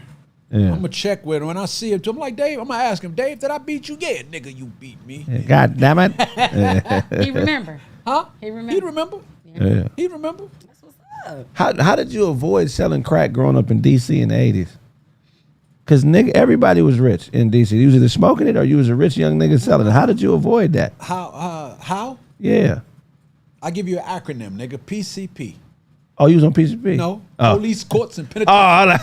Yeah. I'm gonna check with him when I see him. I'm like, Dave, I'm gonna ask him, Dave, did I beat you? Yeah, nigga, you beat me. God damn it. He remember. Huh? He remember. He'd remember. Yeah. He'd remember. That's what's up. How did you avoid selling crack growing up in DC in the 80s? Because nigga, everybody was rich in DC. You was either smoking it or you was a rich young nigga selling it. How did you avoid that? How? Yeah. I give you an acronym, nigga. PCP. Oh, you was on PCP? No. Oh. Police, courts, and Oh, penitentiary.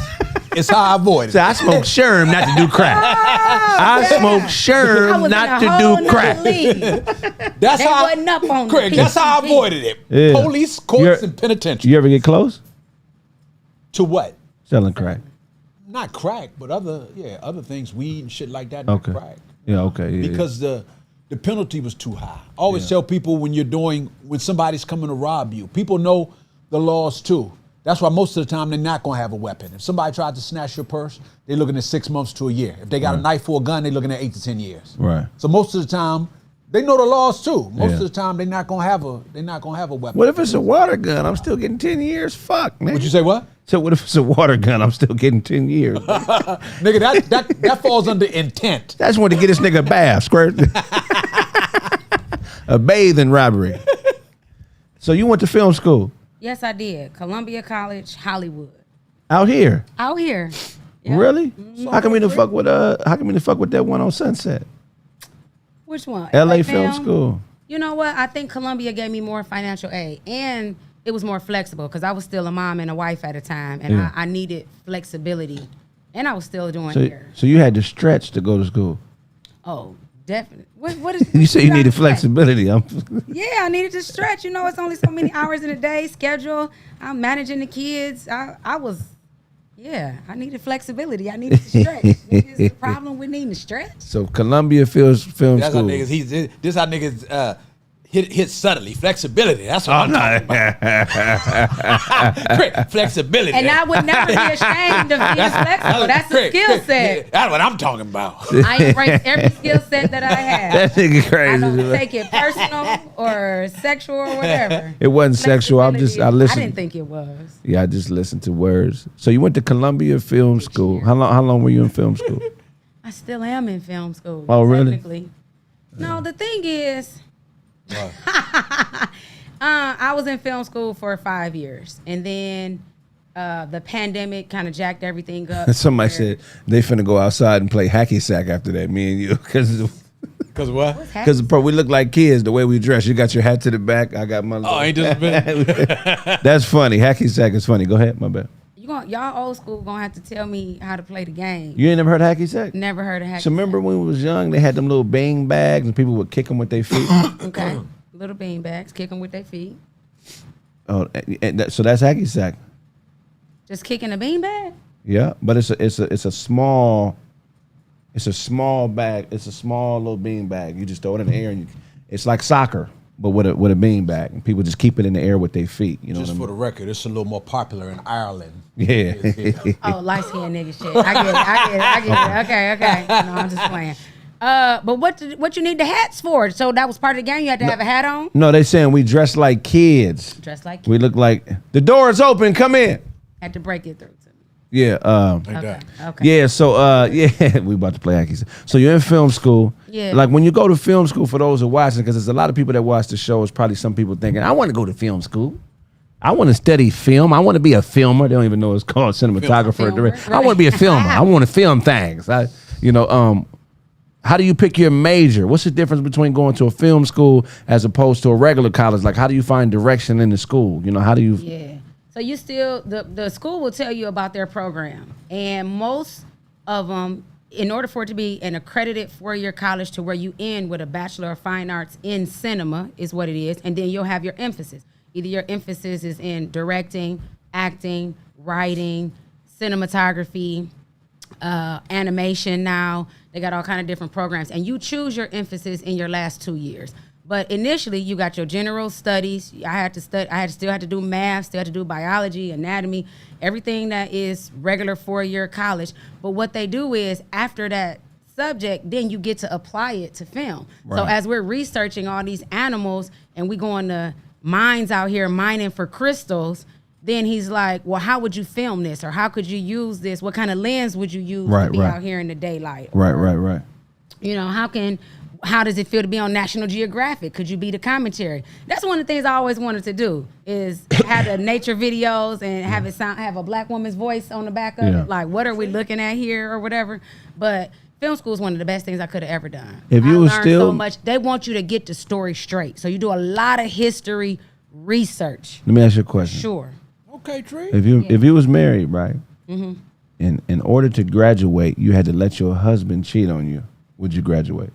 It's how I avoid so it. I smoke sherm not to do crack. I smoke I sherm was not in a to whole do crack. nother league. That's They how wasn't up on the Craig, that's how I PCP. avoided it. Yeah. Police, courts, and penitentiary. You ever get close? To what? Selling crack. Not crack, but other things, weed and shit like that. Okay. Not crack. Yeah, okay. Yeah, Because the penalty was too high. I always tell people when somebody's coming to rob you, people know the laws too. That's why most of the time they're not gonna have a weapon. If somebody tried to snatch your purse, they're looking at 6 months to a year. If they got a knife or a gun, they're looking at 8 to 10 years. Right. So most of the time, they know the laws too. Most of the time, they're not gonna have a weapon. What if it's a water gun? I'm still getting 10 years. Fuck, man. Would you say what? So what if it's a water gun? I'm still getting 10 years. Nigga, that falls under intent. I just want to get this nigga a bath, squirt. A bathing robbery. So you went to film school? Yes, I did. Columbia College, Hollywood. Out here? Out here. Yeah. Really? How come we didn't fuck with that one on Sunset? Which one? LA Film School. You know what? I think Columbia gave me more financial aid, and it was more flexible because I was still a mom and a wife at a time, and I needed flexibility, and I was still doing hair. So you had to stretch to go to school. Oh, definitely. What is You say you needed flexibility. Yeah, I needed to stretch. You know, it's only so many hours in a day schedule. I'm managing the kids. I needed flexibility. I needed to stretch. Is the problem with needing to stretch? So Columbia Film School. That's how niggas. This how niggas hit subtly. Flexibility. That's what I'm talking about. Flexibility. And I would never be ashamed of being flexible. That's a skill set. That's what I'm talking about. I embrace every skill set that I have. That nigga crazy. I don't take it personal or sexual or whatever. It wasn't sexual. I listened. I didn't think it was. Yeah, I just listened to words. So you went to Columbia Film School. How long were you in film school? I still am in film school. Oh, really? Technically. No, the thing is, I was in film school for 5 years, and then the pandemic kind of jacked everything up. Somebody said they finna go outside and play hacky sack after that, me and you, because what? Because we look like kids the way we dress. You got your hat to the back. I got my. Ain't just been. That's funny. Hacky sack is funny. Go ahead, my bad. Y'all old school gonna have to tell me how to play the game. You ain't never heard of hacky sack? Never heard of hacky sack. So remember when we was young, they had them little bean bags and people would kick them with their feet. Okay, little bean bags, kick them with their feet. Oh, so that's hacky sack. Just kicking a bean bag? Yeah, but it's a small bag. It's a small little bean bag. You just throw it in the air and it's like soccer, but with a bean bag. And people just keep it in the air with their feet. You know Just what I mean? for the record, it's a little more popular in Ireland. Yeah. Oh, light skinned nigga shit. I get it. Okay. No, I'm just playing. But what you need the hats for? So that was part of the game. You had to have a hat on. No, they saying we dress like kids. Dressed like kids. We look like the door is open. Come in. Had to break it through to me. Yeah. Okay. Yeah. So we about to play hacky sack. So you're in film school. Yeah. Like when you go to film school, for those who are watching, because there's a lot of people that watch the show. It's probably some people thinking, I want to go to film school. I want to study film. I want to be a filmer. They don't even know it's called cinematographer. Filmer. I want to be a filmer. I want to film things. How do you pick your major? What's the difference between going to a film school as opposed to a regular college? Like, how do you find direction in the school? How do you? Yeah. So you still, the school will tell you about their program. And most of them, in order for it to be an accredited 4-year college to where you end with a Bachelor of Fine Arts in cinema is what it is. And then you'll have your emphasis. Either your emphasis is in directing, acting, writing, cinematography, animation now. They got all kind of different programs. And you choose your emphasis in your last 2 years. But initially, you got your general studies. I still had to do math, still had to do biology, anatomy, everything that is regular 4-year college. But what they do is, after that subject, then you get to apply it to film. Right. So as we're researching all these animals and we going to mines out here mining for crystals, then he's like, well, how would you film this? Or how could you use this? What kind of lens would you use to be out here in the daylight? Right. How does it feel to be on National Geographic? Could you be the commentary? That's one of the things I always wanted to do, is have the nature videos and have a black woman's voice on the back of it. Like, what are we looking at here or whatever? But film school is one of the best things I could have ever done. If you was still so much, they want you to get the story straight. So you do a lot of history research. Let me ask you a question. Sure. Okay, Trey. If you was married, right? Mm-hmm. In order to graduate, you had to let your husband cheat on you. Would you graduate?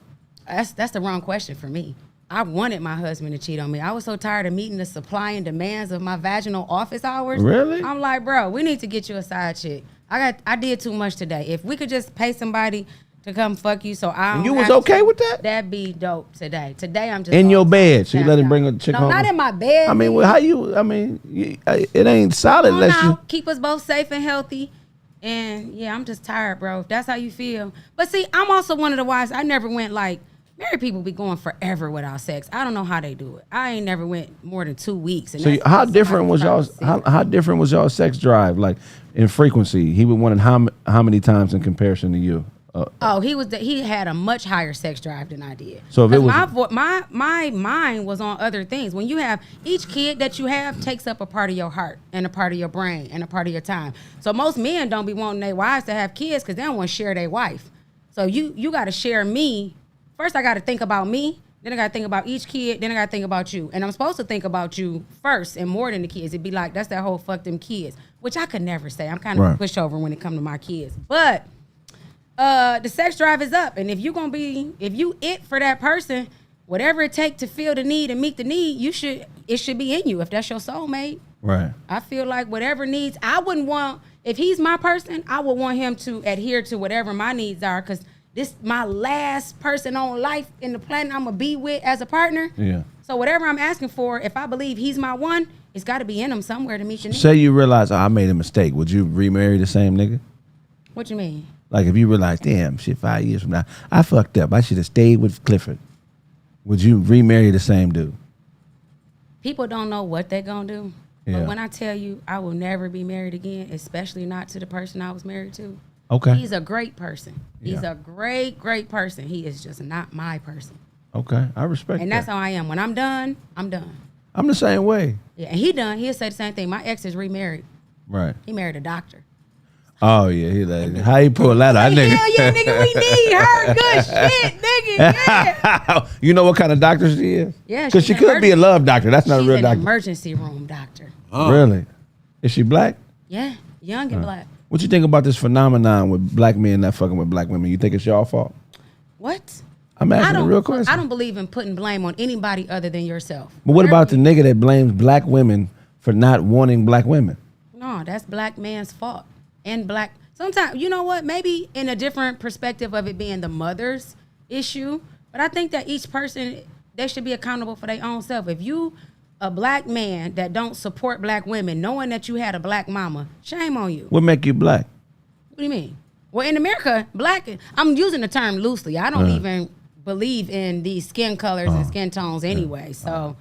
That's the wrong question for me. I wanted my husband to cheat on me. I was so tired of meeting the supply and demands of my vaginal office hours. Really? I'm like, bro, we need to get you a side chick. I did too much today. If we could just pay somebody to come fuck you. So I. And you was okay with that? That'd be dope today. Today I'm just in your bed. So you let him bring a chick home? No, not in my bed. I mean, well, how you? I mean, it ain't solid unless you keep us both safe and healthy. And yeah, I'm just tired, bro. If that's how you feel. But see, I'm also one of the wives. I never went like. Married people be going forever without sex. I don't know how they do it. I ain't never went more than 2 weeks. And so how different was y'all's? How different was y'all's sex drive? Like in frequency, he would want it how many times in comparison to you? He had a much higher sex drive than I did. So if it was my mind was on other things. When you have each kid that you have takes up a part of your heart and a part of your brain and a part of your time. So most men don't be wanting their wives to have kids because they don't want to share their wife. So you got to share me. First, I got to think about me. Then I got to think about each kid. Then I got to think about you. And I'm supposed to think about you first and more than the kids. It'd be like, that's that whole fuck them kids, which I could never say. I'm kind of a pushover when it comes to my kids. But the sex drive is up. And if you it for that person, whatever it takes to feel the need and meet the need, it should be in you if that's your soulmate. Right. I feel like whatever needs, I wouldn't want, if he's my person, I would want him to adhere to whatever my needs are because this my last person on life in the planet I'm gonna be with as a partner. Yeah. So whatever I'm asking for, if I believe he's my one, it's got to be in him somewhere to meet your needs. Say you realize, I made a mistake. Would you remarry the same nigga? What you mean? Like if you realize, damn, shit, 5 years from now, I fucked up. I should have stayed with Clifford. Would you remarry the same dude? People don't know what they're gonna do. Yeah. But when I tell you I will never be married again, especially not to the person I was married to. Okay. He's a great person. He's a great, great person. He is just not my person. Okay. I respect that. And that's how I am. When I'm done, I'm done. I'm the same way. Yeah, and he done. He'll say the same thing. My ex is remarried. Right. He married a doctor. Oh, yeah. He like, how you pull that out, nigga? Hell yeah, nigga, we need her. Good shit, nigga. Yeah. You know what kind of doctor she is? Yeah. Because she could be a love doctor. That's not a real She's doctor. an emergency room doctor. Oh. Really? Is she black? Yeah, young and black. What you think about this phenomenon with black men not fucking with black women? You think it's y'all fault? What? I'm asking a real question. I don't believe in putting blame on anybody other than yourself. But what about the nigga that blames black women for not wanting black women? No, that's black man's fault. And black, sometimes, you know what? Maybe in a different perspective of it being the mother's issue. But I think that each person, they should be accountable for their own self. If you a black man that don't support black women, knowing that you had a black mama, shame on you. What make you black? What do you mean? Well, in America, black, I'm using the term loosely. I don't even believe in these skin colors and skin tones anyway. So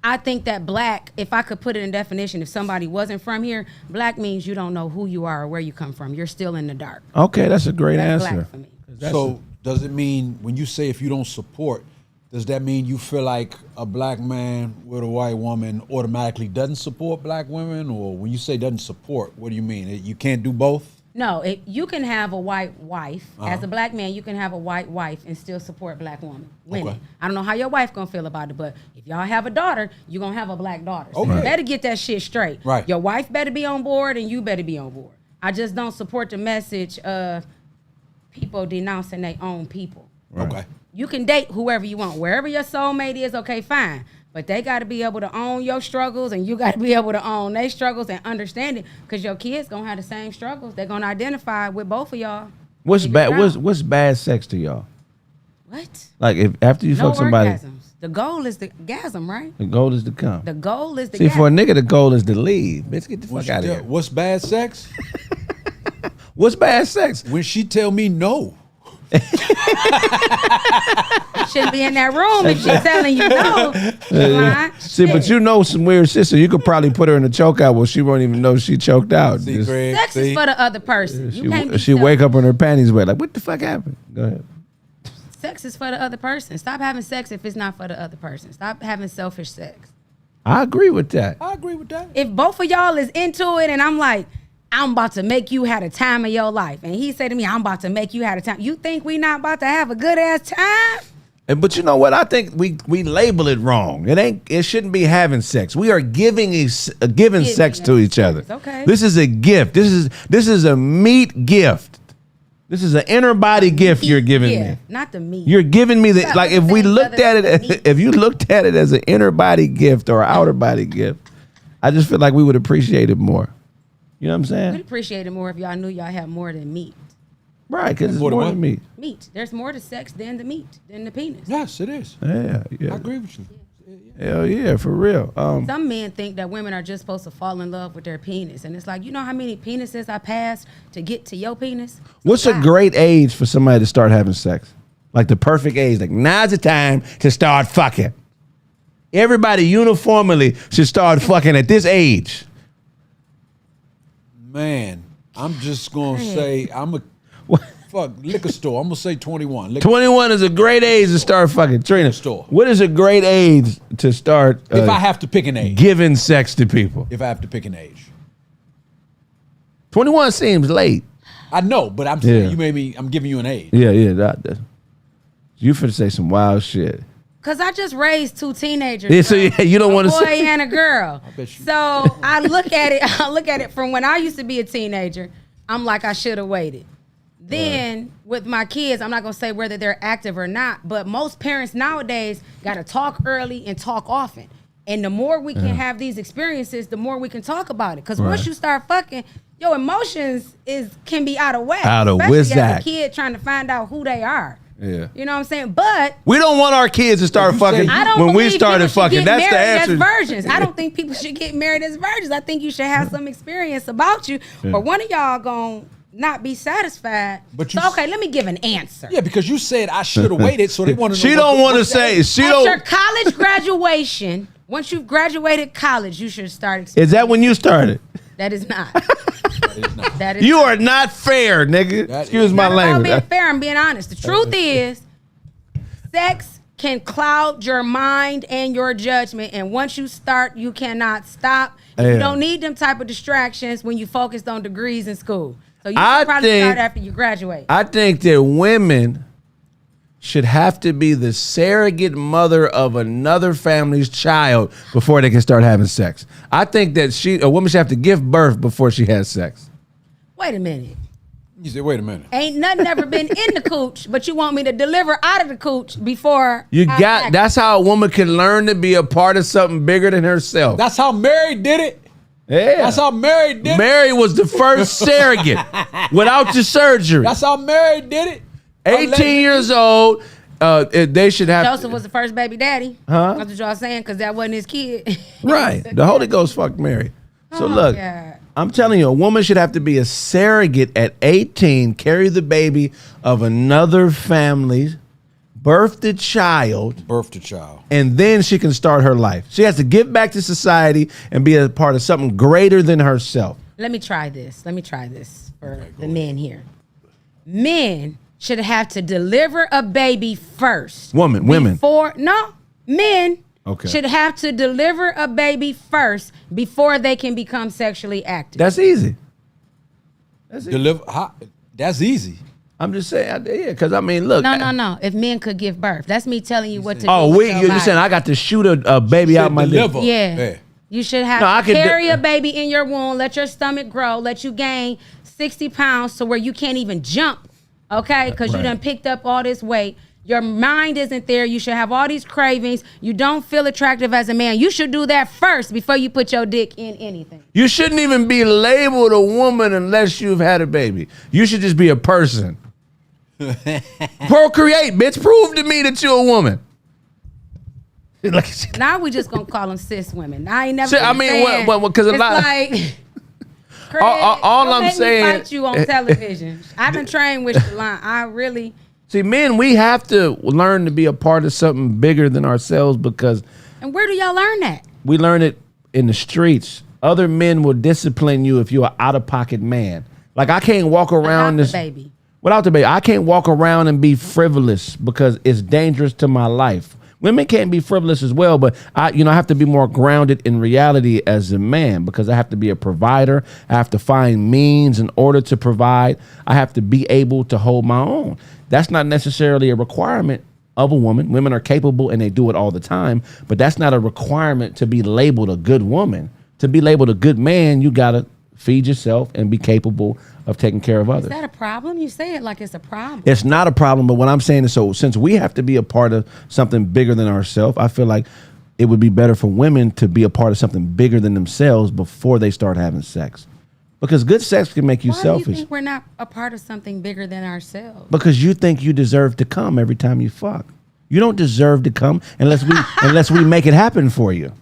I think that black, if I could put it in definition, if somebody wasn't from here, black means you don't know who you are or where you come from. You're still in the dark. Okay, that's a great answer. Black for me. So does it mean when you say if you don't support, does that mean you feel like a black man with a white woman automatically doesn't support black women? Or when you say doesn't support, what do you mean? You can't do both? No, you can have a white wife. As a black man, you can have a white wife and still support black women. Okay. I don't know how your wife gonna feel about it, but if y'all have a daughter, you're gonna have a black daughter. So you better get that shit straight. Right. Your wife better be on board and you better be on board. I just don't support the message of people denouncing their own people. Right. Okay. You can date whoever you want. Wherever your soulmate is, okay, fine. But they got to be able to own your struggles, and you got to be able to own their struggles and understand it, because your kids going to have the same struggles. They're going to identify with both of y'all. What's bad sex to y'all? What? Like if after you fuck somebody. Orgasms. The goal is the gasm, right? The goal is to come. The goal is the See, for a nigga, the goal is to leave. Bitch, get the fuck out of here. What's bad sex? What's bad sex? When she tell me no. You shouldn't be in that room if she's telling you no. See, but you know some weird shit, so you could probably put her in a choke out. Well, she won't even know she choked out. See, Craig, sex is for the other person. You can't be she wake up on her panties wet. Like, what the fuck happened? Go ahead. Sex is for the other person. Stop having sex if it's not for the other person. Stop having selfish sex. I agree with that. I agree with that. If both of y'all is into it and I'm like, I'm about to make you have the time of your life, and he said to me, I'm about to make you have the time. You think we not about to have a good ass time? But you know what? I think we label it wrong. It shouldn't be having sex. We are giving sex to each other. Okay. This is a gift. This is a meat gift. This is an inner body gift you're giving me. Not the meat. You're giving me like if we looked at it, if you looked at it as an inner body gift or outer body gift, I just feel like we would appreciate it more. You know what I'm saying? We'd appreciate it more if y'all knew y'all had more than meat. Right, because it's more than meat. Meat. There's more to sex than the meat, than the penis. Yes, it is. Yeah. I agree with you. Hell yeah, for real. Some men think that women are just supposed to fall in love with their penis. And it's like, you know how many penises I passed to get to your penis? What's a great age for somebody to start having sex? Like the perfect age. Like, now's the time to start fucking. Everybody uniformly should start fucking at this age. Man, I'm just going to say, fuck, liquor store. I'm going to say 21. 21 is a great age to start fucking. Trina, store. What is a great age to start if I have to pick an age. giving sex to people? If I have to pick an age. 21 seems late. I know, but I'm saying I'm giving you an age. Yeah. You finna say some wild shit. Because I just raised 2 teenagers. Yeah, so you don't want to say. say. A boy and a girl. I bet you. So I look at it from when I used to be a teenager. I'm like, I should have waited. Then with my kids, I'm not going to say whether they're active or not, but most parents nowadays got to talk early and talk often. And the more we can have these experiences, the more we can talk about it. Because once you start fucking, your emotions can be out of whack. Out of especially whack. as a kid trying to find out who they are. Yeah. You know what I'm saying? But We don't want our kids to start fucking I don't when we believe started people should fucking. get That's the married answer. as virgins. I don't think people should get married as virgins. I think you should have some experience about you. Or one of y'all gonna not be satisfied. But so okay, let me give an answer. Yeah, because you said I should have waited, so they want to know. She don't want to say. She At don't. your college graduation, once you've graduated college, you should start. Is that when you started? That is not. Not. That is. You are not fair, nigga. Excuse my not about language. being fair. I'm being honest. The truth is, sex can cloud your mind and your judgment, and once you start, you cannot stop. You don't need them type of distractions when you focused on degrees in school. So you should probably start after you graduate. I think that women should have to be the surrogate mother of another family's child before they can start having sex. I think that a woman should have to give birth before she has sex. Wait a minute. You said, wait a minute. Ain't nothing ever been in the cooch, but you want me to deliver out of the cooch before That's how a woman can learn to be a part of something bigger than herself. That's how Mary did it. Yeah. That's how Mary did it. Mary was the first surrogate without the surgery. That's how Mary did it. 18 years old. They should have. Joseph was the first baby daddy. Huh? That's what y'all saying, because that wasn't his kid. Right. The Holy Ghost fucked Mary. So look, God. I'm telling you, a woman should have to be a surrogate at 18, carry the baby of another family, birth the child, and then she can start her life. She has to give back to society and be a part of something greater than herself. Let me try this for the men here. Men should have to deliver a baby first. Women. Men Okay. should have to deliver a baby first before they can become sexually active. That's easy. That's easy. I'm just saying, because I mean, look. No. If men could give birth, that's me telling you what to do. Oh, you're saying I got to shoot a baby out my dick. Yeah. You should have to carry a baby in your womb, let your stomach grow, let you gain 60 pounds to where you can't even jump, okay? Because you done picked up all this weight. Your mind isn't there. You should have all these cravings. You don't feel attractive as a man. You should do that first before you put your dick in anything. You shouldn't even be labeled a woman unless you've had a baby. You should just be a person. Procreate, bitch. Prove to me that you're a woman. Now we just gonna call them cis women. I ain't never. Because a lot. Like, Craig, all I'm saying. Me fight you on television. I've been trained with the line. I really. See, men, we have to learn to be a part of something bigger than ourselves because. And where do y'all learn that? We learn it in the streets. Other men will discipline you if you're an out-of-pocket man. Like, I can't walk around without the baby. I can't walk around and be frivolous because it's dangerous to my life. Women can't be frivolous as well, but I have to be more grounded in reality as a man because I have to be a provider. I have to find means in order to provide. I have to be able to hold my own. That's not necessarily a requirement of a woman. Women are capable and they do it all the time, but that's not a requirement to be labeled a good woman. To be labeled a good man, you got to feed yourself and be capable of taking care of others. Is that a problem? You say it like it's a problem. It's not a problem, but what I'm saying is, so since we have to be a part of something bigger than ourselves, I feel like it would be better for women to be a part of something bigger than themselves before they start having sex. Because good sex can make you Why selfish. do you think we're not a part of something bigger than ourselves? Because you think you deserve to come every time you fuck. You don't deserve to come unless we make it happen for you.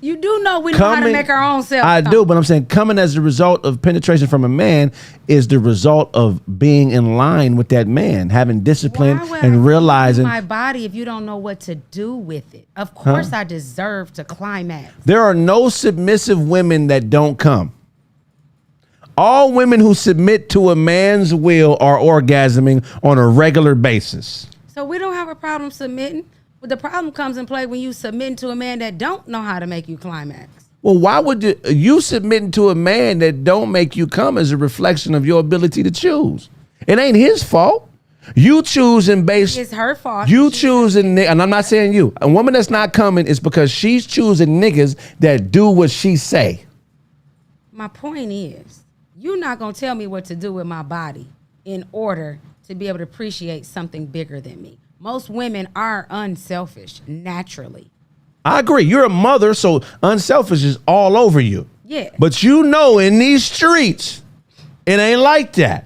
You do know we know how to make our own self. I do, but I'm saying coming as a result of penetration from a man is the result of being in line with that man, having discipline and realizing my body if you don't know what to do with it. Of course I deserve to climax. There are no submissive women that don't come. All women who submit to a man's will are orgasming on a regular basis. So we don't have a problem submitting. But the problem comes in play when you submit to a man that don't know how to make you climax. Well, why would you submitting to a man that don't make you come as a reflection of your ability to choose? It ain't his fault. You choosing based. It's her fault. You choosing, and I'm not saying you. A woman that's not coming is because she's choosing niggas that do what she say. My point is, you're not gonna tell me what to do with my body in order to be able to appreciate something bigger than me. Most women are unselfish naturally. I agree. You're a mother, so unselfish is all over you. Yeah. But you know in these streets, it ain't like that.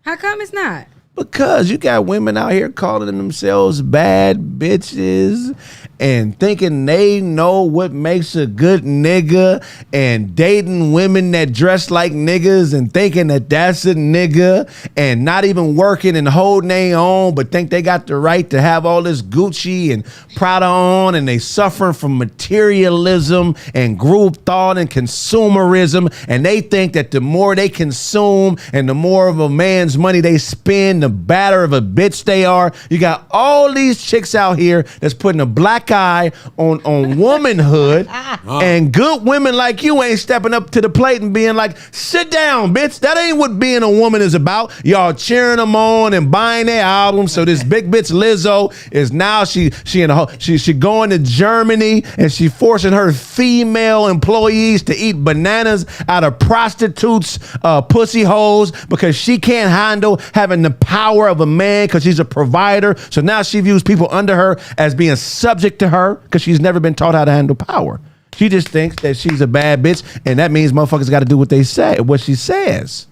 How come it's not? Because you got women out here calling themselves bad bitches and thinking they know what makes a good nigga and dating women that dress like niggas and thinking that that's a nigga and not even working and holding their own but think they got the right to have all this Gucci and Prada on, and they suffering from materialism and group thought and consumerism, and they think that the more they consume and the more of a man's money they spend, the badder of a bitch they are. You got all these chicks out here that's putting a black eye on womanhood, and good women like you ain't stepping up to the plate and being like, sit down, bitch. That ain't what being a woman is about. Y'all cheering them on and buying their albums. So this big bitch Lizzo is now she going to Germany and she forcing her female employees to eat bananas out of prostitutes' pussy holes because she can't handle having the power of a man because she's a provider. So now she views people under her as being subject to her because she's never been taught how to handle power. She just thinks that she's a bad bitch, and that means motherfuckers got to do what they say, what she says.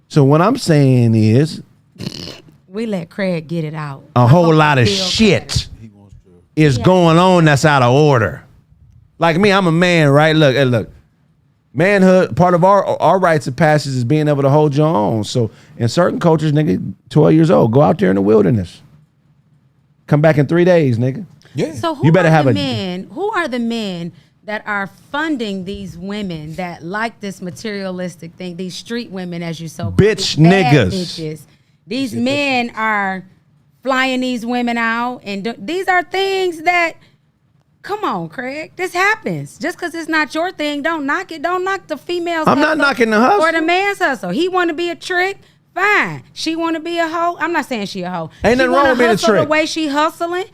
So what I'm saying is, we let Craig get it out. A whole lot of shit is going on that's out of order. Like me, I'm a man, right? Look. Manhood, part of our rites of passage is being able to hold your own. So in certain cultures, nigga, 12 years old, go out there in the wilderness. Come back in 3 days, nigga. Yeah. So who are the men that are funding these women that like this materialistic thing, these street women, as you so bitch niggas. Bitches. These men are flying these women out, and these are things that, come on, Craig, this happens. Just because it's not your thing, don't knock it. Don't knock the female's I'm not knocking the hustle. Or the man's hustle. He want to be a trick, fine. She want to be a hoe. I'm not saying she a hoe. Ain't nothing wrong with being a trick. The way she hustling,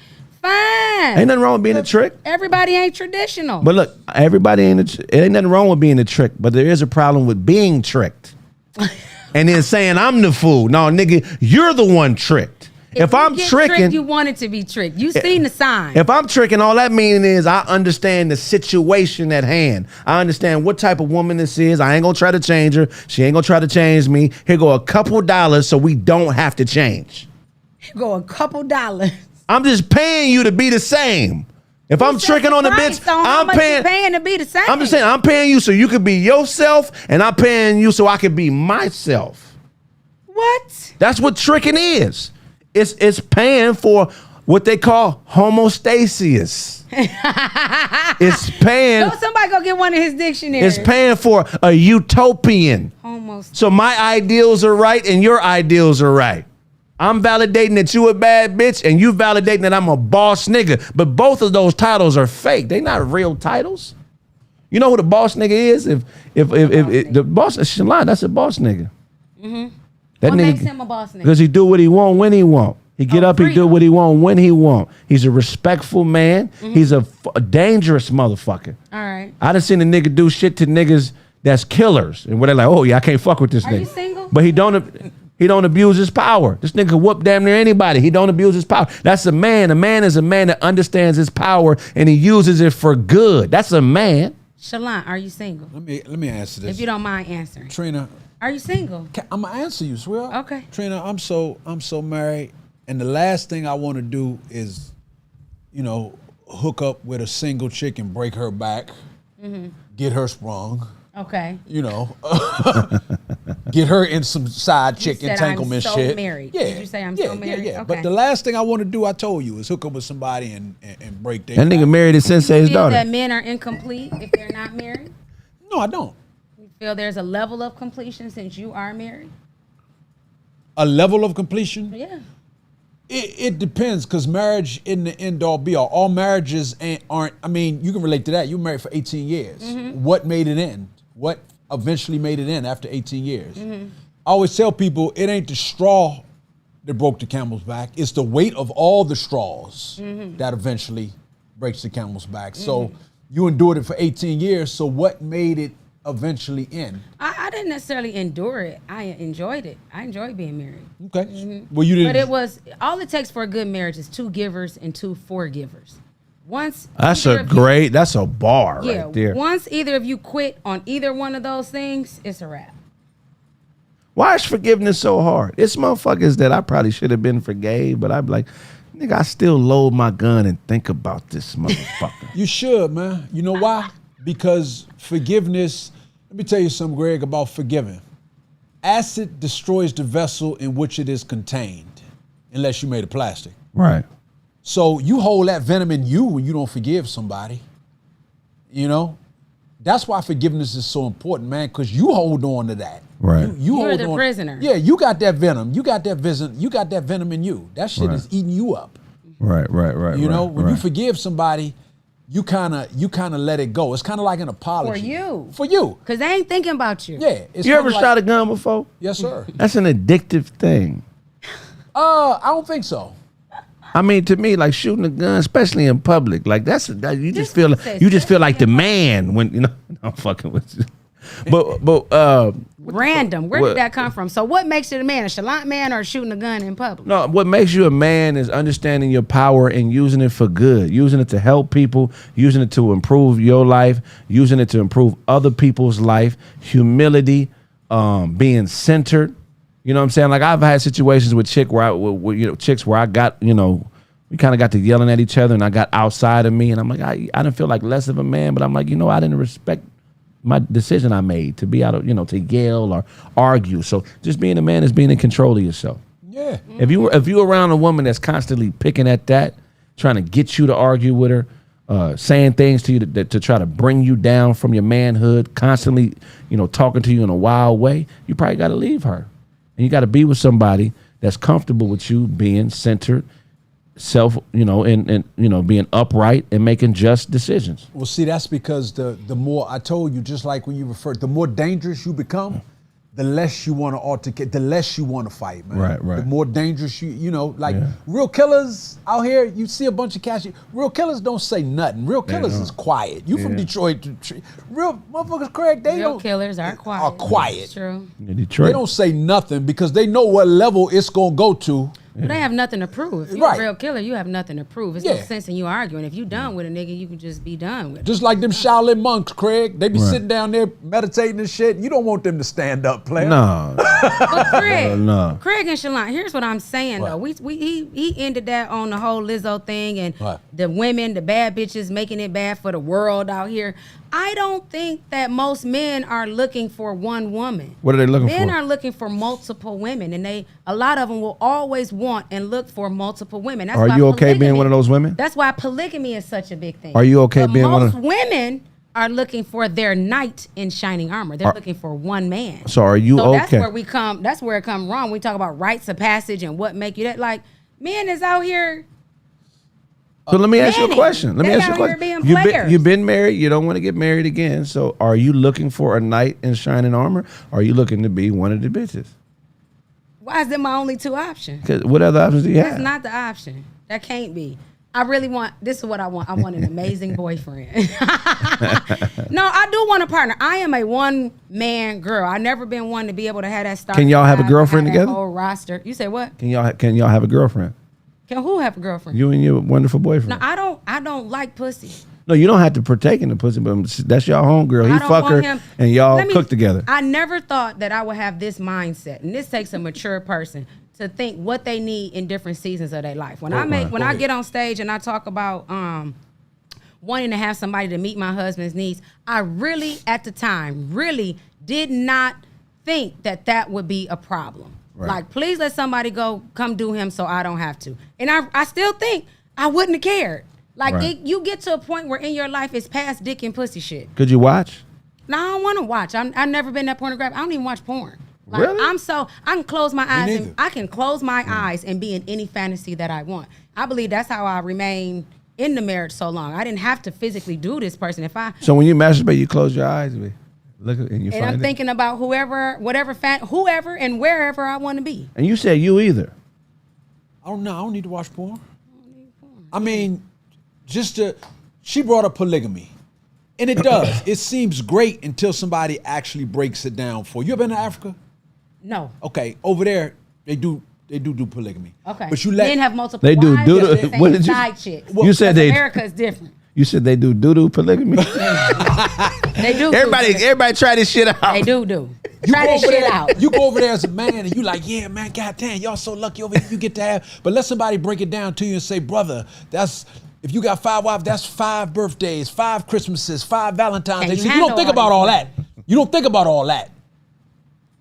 fine. Ain't nothing wrong with being a trick. Everybody ain't traditional. But look, everybody ain't. It ain't nothing wrong with being a trick, but there is a problem with being tricked. And then saying I'm the fool. No, nigga, you're the one tricked. If I'm tricking, tricked, you want it to be tricked. You seen the sign. If I'm tricking, all that meaning is I understand the situation at hand. I understand what type of woman this is. I ain't gonna try to change her. She ain't gonna try to change me. Here go a couple dollars so we don't have to change. Here go a couple dollars. I'm just paying you to be the same. If I'm tricking on the bitch, I'm paying to be the same. I'm just saying, I'm paying you so you could be yourself, and I'm paying you so I could be myself. What? That's what tricking is. It's paying for what they call homostasis. It's paying. So somebody go get one of his dictionaries. It's paying for a utopian. So my ideals are right and your ideals are right. I'm validating that you a bad bitch and you validating that I'm a boss nigga. But both of those titles are fake. They not real titles. You know who the boss nigga is? If the boss is Chalant, that's a boss nigga. Mm-hmm. What makes him a boss nigga? Because he do what he want when he want. He get up, he do what he want when he want. He's a respectful man. Mm-hmm. He's a dangerous motherfucker. All right. I done seen a nigga do shit to niggas that's killers. And where they're like, oh yeah, I can't fuck with this nigga. Are you single? But he don't abuse his power. This nigga whoop damn near anybody. He don't abuse his power. That's a man. A man is a man that understands his power and he uses it for good. That's a man. Chalant, are you single? Let me answer this. If you don't mind answering. Trina, Are you single? I'm gonna answer you, swear. Okay. Trina, I'm so married, and the last thing I want to do is, hook up with a single chick and break her back, get her sprung. Okay. Get her in some side chick You said entanglement I'm so shit. married. Yeah. Did you say I'm so married? Yeah. Okay. But the last thing I want to do, I told you, is hook up with somebody and break their That nigga back. married his sensei's feel daughter. that men are incomplete if they're not married? No, I don't. You feel there's a level of completion since you are married? A level of completion? Yeah. It depends, because marriage isn't the end all be all. All marriages aren't. I mean, you can relate to that. You were married for 18 years. What made it end? What eventually made it end after 18 years? I always tell people, it ain't the straw that broke the camel's back. It's the weight of all the straws that eventually breaks the camel's back. So you endured it for 18 years. So what made it eventually end? I didn't necessarily endure it. I enjoyed it. I enjoyed being married. Okay. Well, you didn't. But it was, all it takes for a good marriage is 2 givers and 2 forgivers. Once That's either a of you- great. That's a bar Yeah, right there. once either of you quit on either one of those things, it's a wrap. Why is forgiveness so hard? It's motherfuckers that I probably should have been forgave, but I'd be like, nigga, I still load my gun and think about this motherfucker. You should, man. You know why? Because forgiveness, let me tell you something, Greg, about forgiving. Acid destroys the vessel in which it is contained, unless you made of plastic. Right. So you hold that venom in you when you don't forgive somebody. That's why forgiveness is so important, man, because you hold on to that. Right. You You're hold the on. prisoner. Yeah, you got that venom. You got that venom in you. That shit Right. is eating you up. Right. When you forgive somebody, you kind of let it go. It's kind of like an apology. For you. For you. Because they ain't thinking about you. Yeah. It's You kinda ever like, shot a gun before? Yes, sir. That's an addictive thing. I don't think so. I mean, to me, like shooting a gun, especially in public, like you just feel like the man when I'm fucking with you. But Random. Where what- did that come from? So what makes you a man? A chalant man or shooting a gun in public? no, what makes you a man is understanding your power and using it for good, using it to help people, using it to improve your life, using it to improve other people's life, humility, being centered. You know what I'm saying? Like I've had situations with chicks where I got, we kind of got to yelling at each other and I got outside of me and I'm like, I didn't feel like less of a man, but I'm like, I didn't respect my decision I made to be out of, to yell or argue. So just being a man is being in control of yourself. Yeah. If you're around a woman that's constantly picking at that, trying to get you to argue with her, saying things to you to try to bring you down from your manhood, constantly, talking to you in a wild way, you probably got to leave her. And you got to be with somebody that's comfortable with you being centered, and being upright and making just decisions. Well, see, that's because the more, I told you, just like when you referred, the more dangerous you become, the less you want to altercate, the less you want to fight, man. Right. The more dangerous real killers out here, you see a bunch of cats, real killers don't say nothing. Real killers is quiet. You from Detroit, real motherfuckers, Craig, they Real don't. killers are quiet. Are quiet. It's true. In Detroit. They don't say nothing because they know what level it's going to go to. But they have nothing to prove. If you're Right. a real killer, you have nothing to prove. It's no Yeah. sense in you arguing. If you done with a nigga, you can just be done with it. Just like them Shaolin monks, Craig. They be Right. sitting down there meditating and shit. You don't want them to stand up, player. No. But Craig, No. Craig and Chalant, here's what I'm saying though. He ended that on the whole Lizzo thing and What? the women, the bad bitches making it bad for the world out here. I don't think that most men are looking for one woman. What are they looking Men for? are looking for multiple women, and a lot of them will always want and look for multiple women. That's Are why you okay being polygamy- one of those women? That's why polygamy is such a big thing. Are you okay But being one most of- women are looking for their knight in shining armor. They're looking for one man. So are you So okay? that's where it come wrong. We talk about rites of passage and what make you that. Like, men is out here. So let me ask you a Manning. question. Let me They ask you a out here question. being players. You've been married. You don't want to get married again. So are you looking for a knight in shining armor? Or are you looking to be one of the bitches? Why is that my only 2 options? Because what other options do you That's have? not the option. That can't be. I really want, this is what I want. I want an amazing boyfriend. No, I do want a partner. I am a one-man girl. I've never been one to be able to have that star. Can y'all have a girlfriend have that together? Whole roster. You say what? Can y'all have a girlfriend? Can who have a girlfriend? You and your wonderful boyfriend. No, I don't like pussy. No, you don't have to partake in the pussy, but that's y'all homegirl. He fuck her, and y'all cook together. I never thought that I would have this mindset, and this takes a mature person to think what they need in different seasons of their life. When I get on stage and I talk about wanting to have somebody to meet my husband's needs, I really, at the time, really did not think that would be a problem. Right. Like, please let somebody come do him so I don't have to. And I still think I wouldn't have cared. Like, you get to a point where in your life it's past dick and pussy shit. Could you watch? No, I don't want to watch. I've never been that pornographic. I don't even watch porn. Like, really? I can close my eyes. And I can close my eyes and be in any fantasy that I want. I believe that's how I remain in the marriage so long. I didn't have to physically do this person. So when you masturbate, you close your eyes, look and you and I'm thinking about whoever and wherever I want to be. And you said you either. I don't know. I don't need to watch porn. I mean, she brought up polygamy. And it does. It seems great until somebody actually breaks it down for you. You ever been to Africa? No. Okay. Over there, they do polygamy. Okay. But you men have multiple they do wives. do what did you side chicks. You said they America is different. You said they do doo-doo polygamy? They do. Everybody try this shit out. They do. Try this shit out. You go over there as a man and you like, yeah, man, goddamn, y'all so lucky over here you get to have. But let somebody break it down to you and say, brother, if you got 5 wives, that's 5 birthdays, 5 Christmases, 5 Valentine's Days. You don't think about all that. You don't think about all that.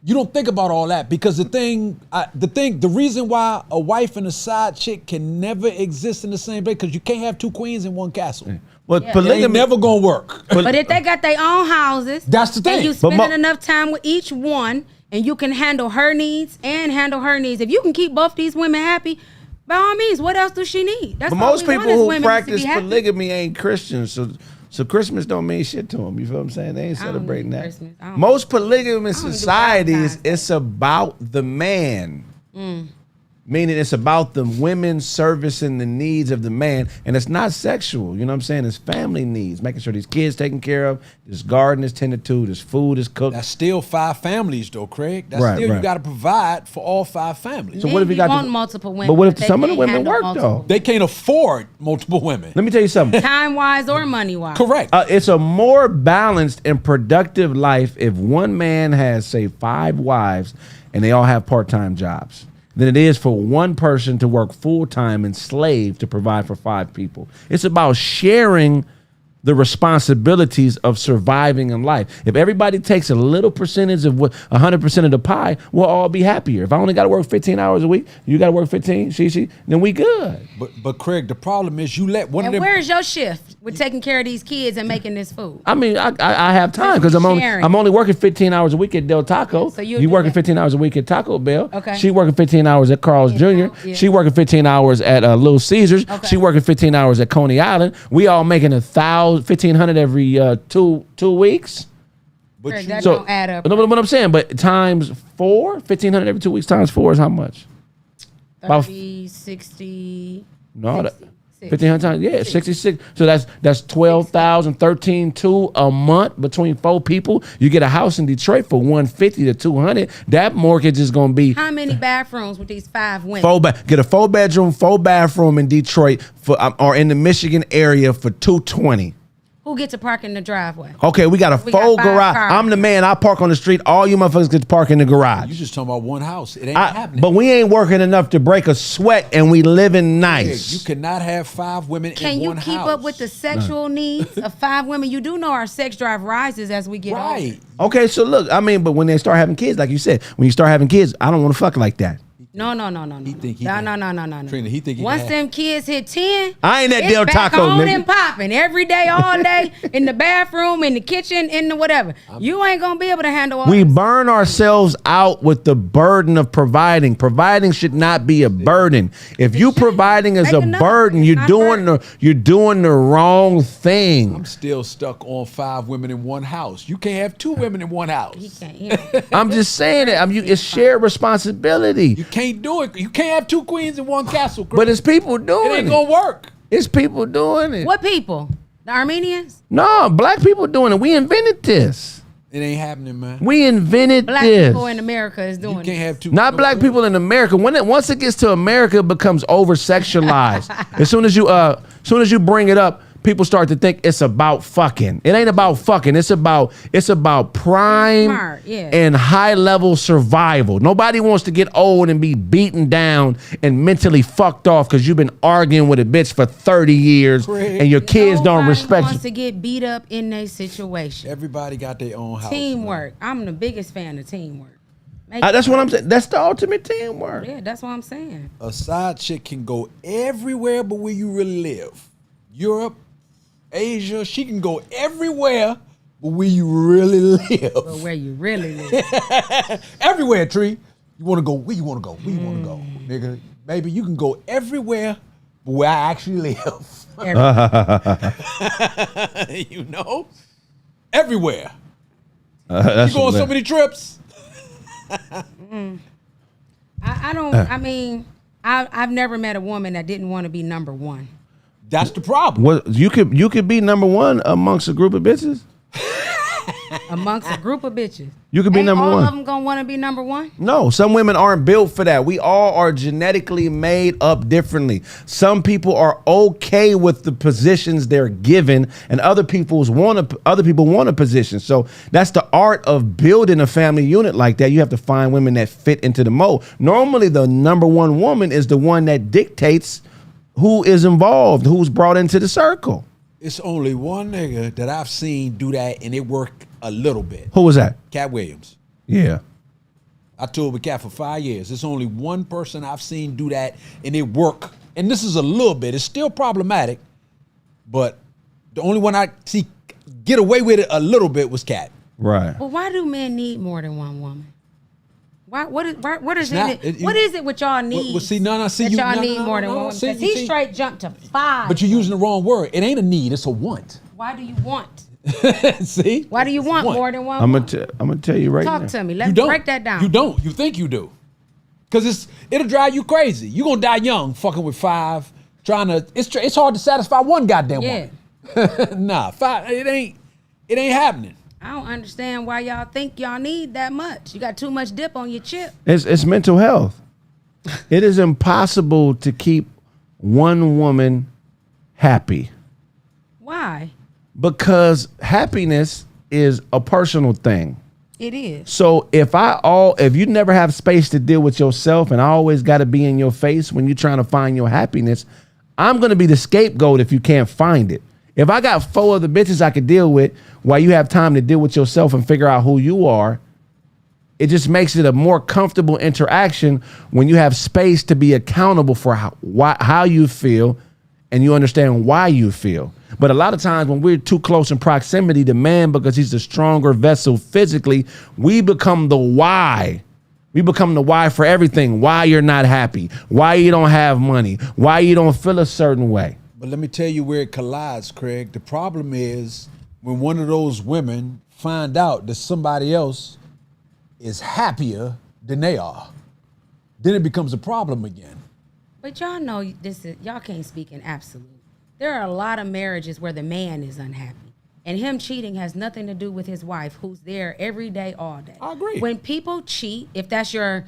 You don't think about all that because the reason why a wife and a side chick can never exist in the same place because you can't have 2 queens in 1 castle. Well, polygamy ain't never gonna work. But if they got their own houses, that's the thing. And you spending enough time with each one, and you can handle her needs and handle her needs. If you can keep both these women happy, by all means, what else does she need? That's but most people who practice polygamy ain't Christians, so Christmas don't mean shit to them. You feel what I'm saying? They ain't celebrating that. Most polygamous societies, it's about the man. Meaning it's about the women servicing the needs of the man, and it's not sexual. You know what I'm saying? It's family needs, making sure these kids taken care of, this garden is tended to, this food is cooked. That's still 5 families, though, Craig. That's still you got to provide for all 5 families. So what if you got multiple women? But what if some of the women work though? They can't afford multiple women. Let me tell you something. Time wise or money wise. Correct. It's a more balanced and productive life if one man has, say, 5 wives, and they all have part-time jobs, than it is for one person to work full-time and slave to provide for 5 people. It's about sharing the responsibilities of surviving in life. If everybody takes a little percentage of 100% of the pie, we'll all be happier. If I only got to work 15 hours a week, you got to work 15, then we good. But Craig, the problem is you let one of them. Where's your shift with taking care of these kids and making this food? I mean, I have time because I'm only working 15 hours a week at Del Taco. So you working 15 hours a week at Taco Bell. Okay. She working 15 hours at Carl's Jr. Yeah. She working 15 hours at Little Caesars. Okay. She working 15 hours at Coney Island. We all making $1,500 every 2 weeks. But that don't add up. But what I'm saying, but times 4, 1,500 every 2 weeks times 4 is how much? 30, 60. No, 1,500 times, yeah, 66. So that's 12,000, 13,200 a month between 4 people. You get a house in Detroit for 150 to 200. That mortgage is gonna be. How many bathrooms with these 5 women? Get a 4-bedroom, 4-bathroom in Detroit or in the Michigan area for 220. Who gets to park in the driveway? Okay, we got a full garage. Cars. I'm the man. I park on the street. All you motherfuckers get to park in the garage. You just talking about one house. It ain't happening. But we ain't working enough to break a sweat, and we living nice. You cannot have 5 women in one house. Can you keep up with the sexual needs of 5 women? You do know our sex drive rises as we get older. Okay, so look, but when they start having kids, like you said, when you start having kids, I don't want to fuck like that. No. No. Trina, he think he once them kids hit 10, I ain't at Del Taco, on nigga. and popping every day, all day, in the bathroom, in the kitchen, in the whatever. You ain't gonna be able to handle all We this. burn ourselves out with the burden of providing. Providing should not be a burden. If you providing is a burden, you're doing the wrong thing. I'm still stuck on 5 women in one house. You can't have 2 women in one house. He can't. I'm just saying that. It's shared responsibility. You can't do it. You can't have 2 queens in one castle. But it's people doing it. It ain't gonna work. It's people doing it. What people? The Armenians? No, black people doing it. We invented this. It ain't happening, man. We invented Black this. people in America is doing it. You can't have 2. Not black people in America. Once it gets to America, it becomes over sexualized. As soon as you bring it up, people start to think it's about fucking. It ain't about fucking. It's about prime Smart, yeah. and high level survival. Nobody wants to get old and be beaten down and mentally fucked off because you've been arguing with a bitch for 30 years and your kids don't respect wants you. to get beat up in a situation. Everybody got their own house. Teamwork. I'm the biggest fan of teamwork. That's what I'm saying. That's the ultimate teamwork. Yeah, that's what I'm saying. A side chick can go everywhere but where you really live. Europe, Asia, she can go everywhere but where you really live. But where you really live. Everywhere, Tree. You want to go where you want to go. Where you want to go, nigga. Baby, you can go everywhere but where I actually live. You know? Everywhere. You go on so many trips. I've never met a woman that didn't want to be number one. That's the problem. Well, you could be number one amongst a group of bitches. Amongst a group of bitches. You could be Ain't number all one. of them gonna want to be number one? No, some women aren't built for that. We all are genetically made up differently. Some people are okay with the positions they're given, and other people want a position. So that's the art of building a family unit like that. You have to find women that fit into the mold. Normally, the number one woman is the one that dictates who is involved, who's brought into the circle. It's only one nigga that I've seen do that, and it worked a little bit. Who was that? Cat Williams. Yeah. I toured with Cat for 5 years. It's only one person I've seen do that, and it worked. And this is a little bit. It's still problematic, but the only one I see get away with it a little bit was Cat. Right. Well, why do men need more than one woman? What is not- it? What is it with y'all need? Well, see, see, that you y'all no, need no, more no, than no, one woman. see, Because you he see. straight jumped to 5. But you're using the wrong word. It ain't a need. It's a want. Why do you want? See? Why do you want more than one I'm woman? gonna tell you right now. Talk to me. You Let's don't. break that down. You don't. You think you do. Because it'll drive you crazy. You're going to die young fucking with 5. It's hard to satisfy one goddamn woman. Nah, 5. It ain't happening. I don't understand why y'all think y'all need that much. You got too much dip on your chip. It's mental health. It is impossible to keep one woman happy Why? because happiness is a personal thing. It is. So if you never have space to deal with yourself and I always got to be in your face when you're trying to find your happiness, I'm going to be the scapegoat if you can't find it. If I got 4 other bitches I could deal with while you have time to deal with yourself and figure out who you are, it just makes it a more comfortable interaction when you have space to be accountable for how you feel and you understand why you feel. But a lot of times when we're too close in proximity to man because he's the stronger vessel physically, we become the why. We become the why for everything. Why you're not happy, why you don't have money, why you don't feel a certain way. But let me tell you where it collides, Craig. The problem is when one of those women find out that somebody else is happier than they are, then it becomes a problem again. But y'all know y'all can't speak in absolute. There are a lot of marriages where the man is unhappy. And him cheating has nothing to do with his wife, who's there every day, all day. I agree. When people cheat, if that's your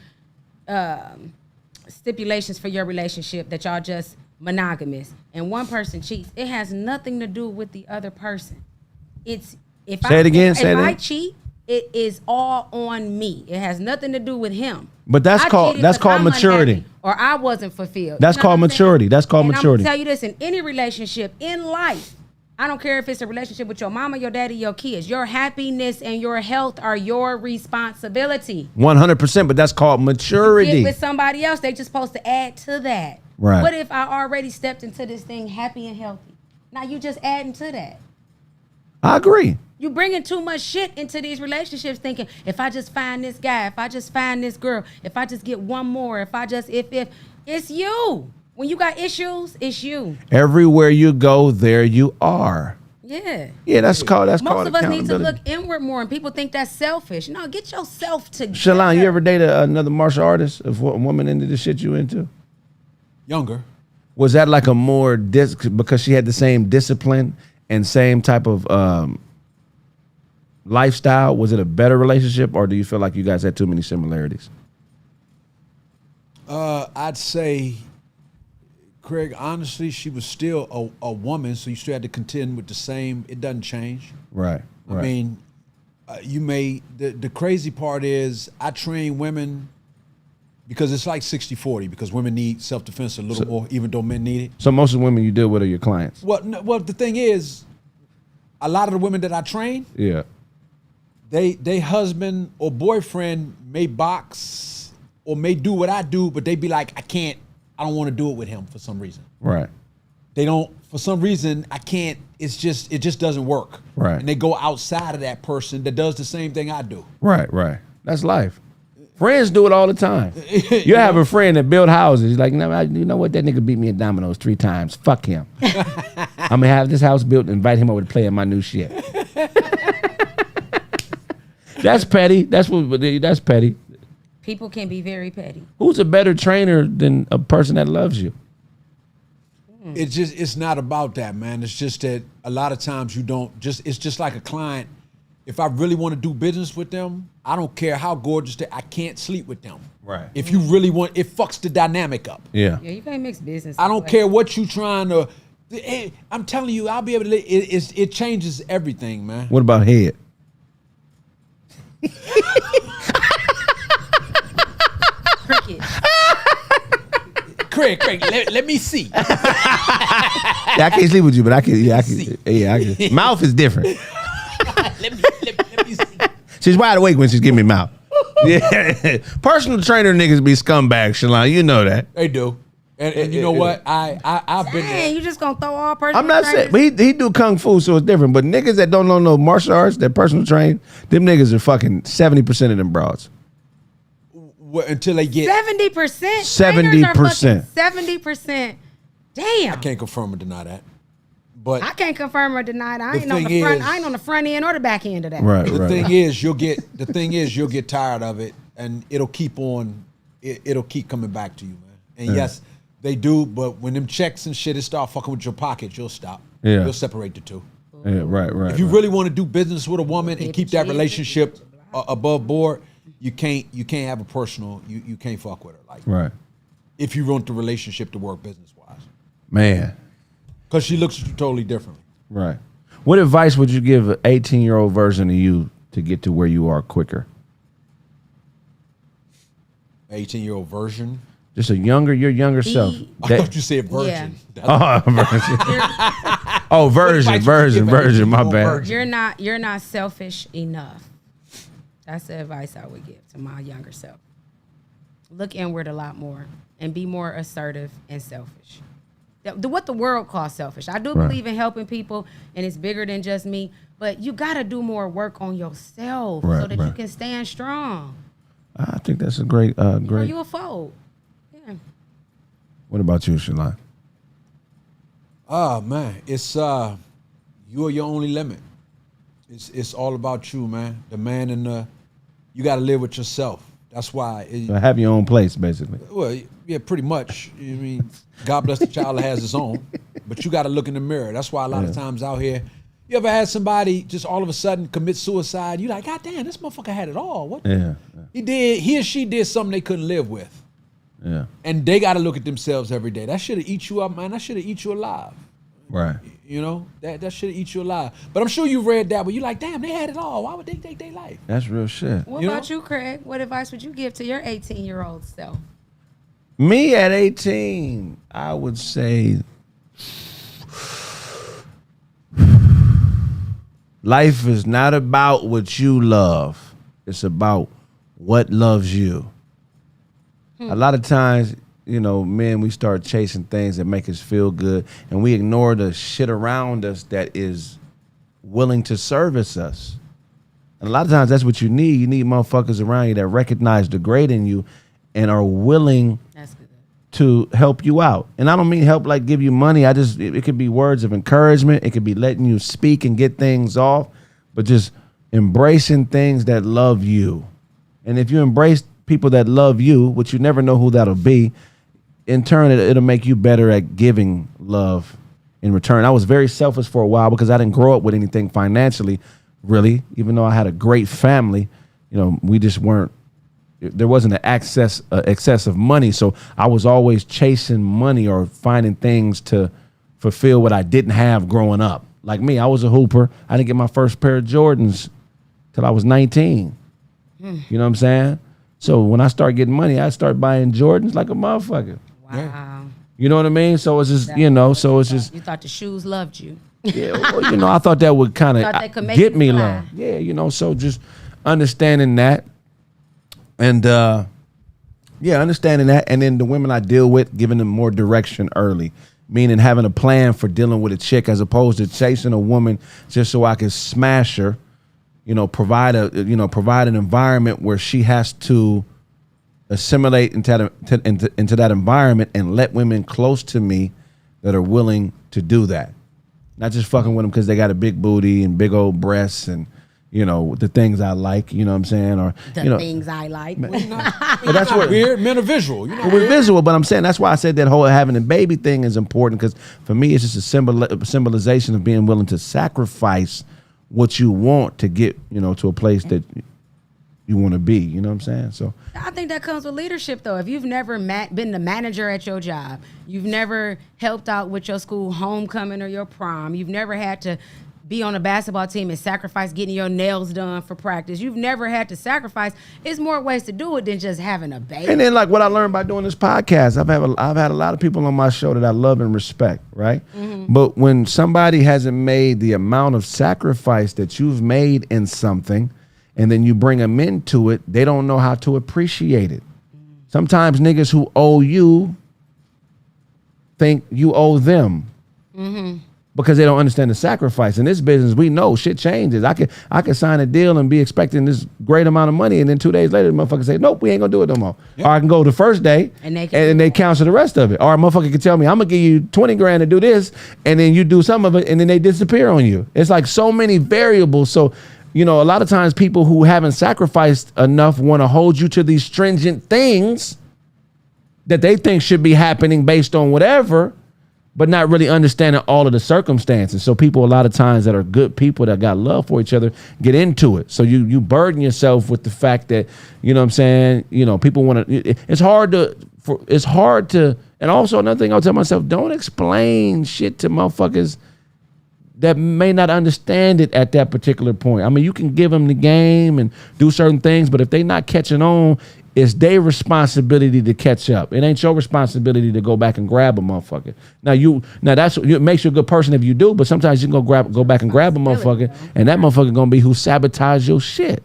stipulations for your relationship, that y'all just monogamous, and one person cheats, it has nothing to do with the other person. If I cheat, it is all on me. It has nothing to do with him. But that's called maturity. Unhappy, or I wasn't fulfilled. That's called maturity. That's called maturity. I'm gonna tell you this: in any relationship in life, I don't care if it's a relationship with your mama, your daddy, your kids. Your happiness and your health are your responsibility. 100%, but that's called maturity. You get with somebody else, they just supposed to add to that. Right. What if I already stepped into this thing happy and healthy? Now you just adding to that. I agree. You bringing too much shit into these relationships thinking, if I just find this guy, if I just find this girl, if I just get one more, if it's you. When you got issues, it's you. Everywhere you go, there you are. Yeah. Yeah, that's called Most of us need to accountability. look inward more, and people think that's selfish. No, get yourself together. Chalant, you ever dated another martial artist? If a woman into the shit you into? Younger. Was that like a more because she had the same discipline and same type of lifestyle? Was it a better relationship, or do you feel like you guys had too many similarities? I'd say Craig, honestly, she was still a woman, so you still had to contend with the same. It doesn't change. Right. I mean, you may. The crazy part is I train women because it's like 60-40 because women need self-defense a little more, even though men need it. So most of the women you deal with are your clients. Well, the thing is, a lot of the women that I train, Yeah. they husband or boyfriend may box or may do what I do, but they be like, I don't want to do it with him for some reason. Right. They don't, for some reason, I can't, it just doesn't work. Right. And they go outside of that person that does the same thing I do. Right. That's life. Friends do it all the time. You have a friend that build houses. He's like, you know what? That nigga beat me at dominoes 3 times. Fuck him. I'm gonna have this house built and invite him over to play in my new shit. That's petty. That's petty. People can be very petty. Who's a better trainer than a person that loves you? It's not about that, man. It's just that a lot of times it's just like a client. If I really want to do business with them, I don't care how gorgeous I can't sleep with them. Right. If you really want, it fucks the dynamic up. Yeah. Yeah, you can't mix business. I don't care what you trying to. Hey, I'm telling you, I'll be able to. It changes everything, man. What about head? Cricket. Craig, let me see. Yeah, I can't sleep with you, but I can. Yeah, I can. Yeah, I can. Mouth is different. let me see. She's wide awake when she's giving me mouth. Yeah. Personal trainer niggas be scumbags, Chalant. You know that. They do. And you know what? I've been there. Dang, you just gonna throw all personal I'm not saying, but he do kung fu, so it's different. But niggas that don't know no martial arts, that personal train, them niggas are fucking 70% of them broads. Until they get 70%. 70%. 70%. Damn. I can't confirm or deny that. But I can't confirm or deny that. I The ain't on thing the front. is- I ain't on the front end or the back end of that. Right, the right. thing is, you'll get tired of it, and it'll keep on. It'll keep coming back to you, man. And yes, they do. But when them checks and shit, it start fucking with your pockets, you'll stop. Yeah. You'll separate the two. Yeah, right. If you really want to do business with a woman and keep that relationship above board, you can't have a personal. You can't fuck with her. Like, Right. if you want the relationship to work business wise, Man. because she looks at you totally differently. Right. What advice would you give an 18-year-old version of you to get to where you are quicker? 18-year-old version. Just your younger self. I thought you said virgin. Version. My bad. You're not selfish enough. That's the advice I would give to my younger self. Look inward a lot more and be more assertive and selfish. What the world calls selfish. I do believe in helping people, and it's bigger than just me. But you got to do more work on yourself so that you can stand strong. I think that's a great. Or you a fold. Yeah. What about you, Chalant? Oh man, it's you are your only limit. It's all about you, man. The man in the, you got to live with yourself. That's why. Have your own place, basically. Well, yeah, pretty much. I mean, God bless the child that has his own, but you got to look in the mirror. That's why a lot of times out here, you ever had somebody just all of a sudden commit suicide? You like, God damn, this motherfucker had it all. What? Yeah. He or she did something they couldn't live with. Yeah. And they got to look at themselves every day. That should have eat you up, man. That should have eat you alive. Right. You know, that should have eat you alive. But I'm sure you've read that, but you're like, damn, they had it all. Why would they take their life? That's real shit. What about you, Craig? What advice would you give to your 18-year-old self? Me at 18, I would say life is not about what you love. It's about what loves you. A lot of times, you know, men, we start chasing things that make us feel good, and we ignore the shit around us that is willing to service us. And a lot of times that's what you need. You need motherfuckers around you that recognize the great in you and are willing That's good. to help you out. And I don't mean help like give you money. It could be words of encouragement. It could be letting you speak and get things off, but just embracing things that love you. And if you embrace people that love you, which you never know who that'll be, in turn, it'll make you better at giving love in return. I was very selfish for a while because I didn't grow up with anything financially, really, even though I had a great family. You know, we just weren't, there wasn't an excess of money, so I was always chasing money or finding things to fulfill what I didn't have growing up. Like me, I was a hooper. I didn't get my first pair of Jordans till I was 19. You know what I'm saying? So when I start getting money, I start buying Jordans like a motherfucker. Wow. You know what I mean? So it's just, you know, so it's just. You thought the shoes loved you. Yeah, well, you know, I thought that would kind of get me love. Yeah, you know, so just understanding that. And, understanding that. And then the women I deal with, giving them more direction early. Meaning having a plan for dealing with a chick as opposed to chasing a woman just so I can smash her. You know, provide an environment where she has to assimilate into that environment and let women close to me that are willing to do that. Not just fucking with them because they got a big booty and big old breasts and, you know, the things I like, you know what I'm saying? Or Things I like. But that's what weird. Men are visual. You know, we're visual, but I'm saying that's why I said that whole having a baby thing is important because for me, it's just a symbolization of being willing to sacrifice what you want to get, you know, to a place that you want to be. You know what I'm saying? So I think that comes with leadership, though. If you've never been the manager at your job, you've never helped out with your school homecoming or your prom, you've never had to be on a basketball team and sacrifice getting your nails done for practice. You've never had to sacrifice. It's more ways to do it than just having a baby. And then, like what I learned by doing this podcast, I've had a lot of people on my show that I love and respect, right? Mm-hmm. But when somebody hasn't made the amount of sacrifice that you've made in something, and then you bring them into it, they don't know how to appreciate it. Mm-hmm. Sometimes niggas who owe you think you owe them. Mm-hmm. Because they don't understand the sacrifice. In this business, we know shit changes. I could sign a deal and be expecting this great amount of money, and then 2 days later, the motherfucker say, nope, we ain't gonna do it no more. Yep. Or I can go the first day and they cancel the rest of it. Or a motherfucker can tell me, I'm gonna give you 20 grand to do this, and then you do some of it, and then they disappear on you. It's like so many variables. So, you know, a lot of times people who haven't sacrificed enough want to hold you to these stringent things that they think should be happening based on whatever, but not really understanding all of the circumstances. So people a lot of times that are good people that got love for each other get into it. So you burden yourself with the fact that, you know what I'm saying, you know, people want to, it's hard to, and also another thing I'll tell myself, don't explain shit to motherfuckers that may not understand it at that particular point. I mean, you can give them the game and do certain things, but if they not catching on, it's their responsibility to catch up. It ain't your responsibility to go back and grab a motherfucker. Now that's it makes you a good person if you do, but sometimes you can go back and grab a motherfucker, and that motherfucker gonna be who sabotage your shit.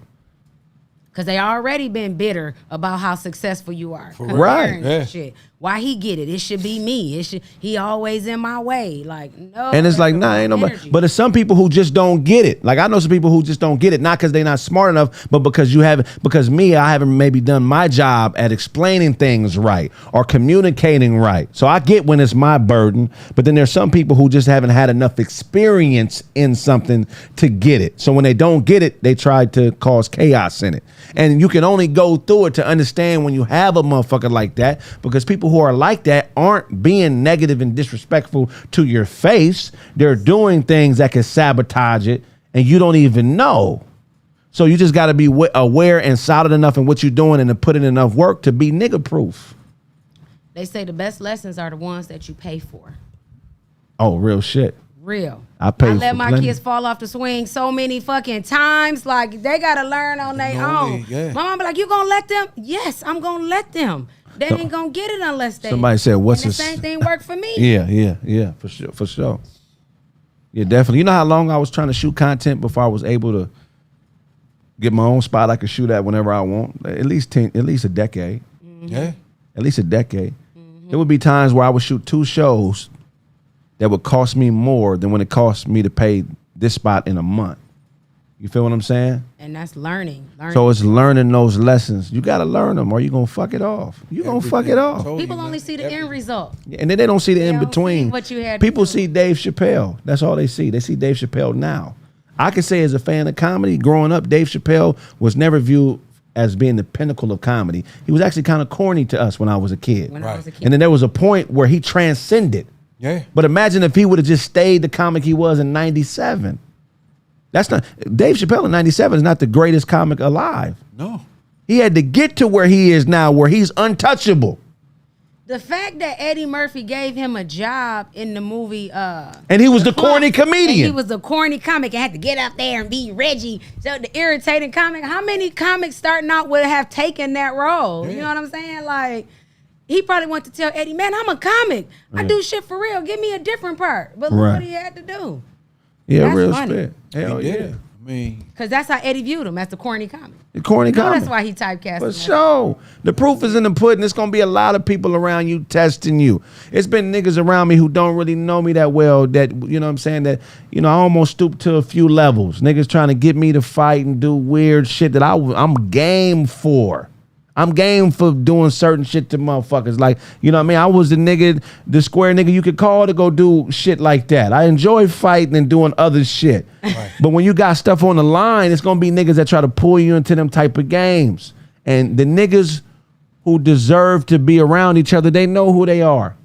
Because they already been bitter about how successful you are. Right. Yeah. Shit. Why he get it? It should be me. He always in my way. Like, no. And it's like, nah, ain't nobody. But it's some people who just don't get it. Like I know some people who just don't get it, not because they're not smart enough, but because I haven't maybe done my job at explaining things right or communicating right. So I get when it's my burden, but then there's some people who just haven't had enough experience in something to get it. So when they don't get it, they try to cause chaos in it. And you can only go through it to understand when you have a motherfucker like that, because people who are like that aren't being negative and disrespectful to your face. They're doing things that can sabotage it, and you don't even know. So you just got to be aware and solid enough in what you're doing and to put in enough work to be nigga proof. They say the best lessons are the ones that you pay for. Oh, real shit. Real. I let my kids fall off the swing so many fucking times. Like, they got to learn on their own. Yeah. My mom be like, you going to let them? Yes, I'm going to let them. They ain't going to get it unless they. Somebody said, what's the same thing work for me? Yeah, for sure. Yeah, definitely. You know how long I was trying to shoot content before I was able to get my own spot I could shoot at whenever I want? At least a decade. Mm-hmm. Yeah. At least a decade. Mm-hmm. There would be times where I would shoot 2 shows that would cost me more than when it cost me to pay this spot in a month. You feel what I'm saying? And that's learning. So it's learning those lessons. You got to learn them or you're going to fuck it off. You're going to fuck it off. People only see the end result. And then they don't see the in-between. What you had People see Dave Chappelle. That's all they see. They see Dave Chappelle now. I can say as a fan of comedy, growing up, Dave Chappelle was never viewed as being the pinnacle of comedy. He was actually kind of corny to us when I was a kid. And then there was a point where he transcended. Yeah. But imagine if he would have just stayed the comic he was in 97. That's not Dave Chappelle in 97 is not the greatest comic alive. No. He had to get to where he is now, where he's untouchable. The fact that Eddie Murphy gave him a job in the movie, and he was the corny comedian. He was the corny comic and had to get up there and be Reggie, so the irritating comic. How many comics starting out would have taken that role? Yeah. You know what I'm saying? Like, he probably went to tell Eddie, man, I'm a comic. I do shit for real. Give me a different part. But look what he had to do. Yeah, that's real funny. spit. Hell yeah. I mean, because that's how Eddie viewed him, as the corny comic. The corny comic. That's why he typecast him. For sure. The proof is in the pudding. It's going to be a lot of people around you testing you. It's been niggas around me who don't really know me that well that, you know what I'm saying, that, you know, I almost stooped to a few levels. Niggas trying to get me to fight and do weird shit that I'm game for. I'm game for doing certain shit to motherfuckers. Like, you know what I mean? I was the square nigga you could call to go do shit like that. I enjoy fighting and doing other shit. Right. But when you got stuff on the line, it's gonna be niggas that try to pull you into them type of games. And the niggas who deserve to be around each other, they know who they are.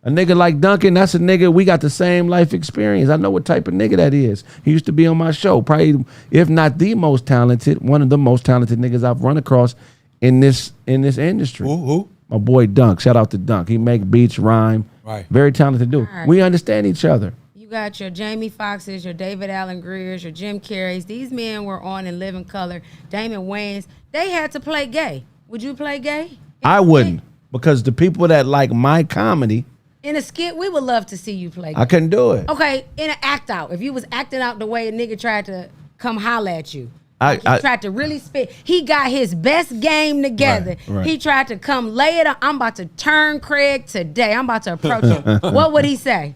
A nigga like Duncan, that's a nigga, we got the same life experience. I know what type of nigga that is. He used to be on my show, probably, if not the most talented, one of the most talented niggas I've run across in this industry. Who? My boy Dunk. Shout out to Dunk. He make beats, rhyme. Right. Very talented dude. Right. We understand each other. You got your Jamie Foxxes, your David Allen Greers, your Jim Carreys. These men were on In Living Color. Damon Wayans. They had to play gay. Would you play gay? I wouldn't, because the people that like my comedy, in a skit, we would love to see you play gay. I couldn't do it. Okay, in an act out, if you was acting out the way a nigga tried to come holler at you, I tried to really spit. He got his best game together. Right. He tried to come lay it on. I'm about to turn Craig today. I'm about to approach him. What would he say?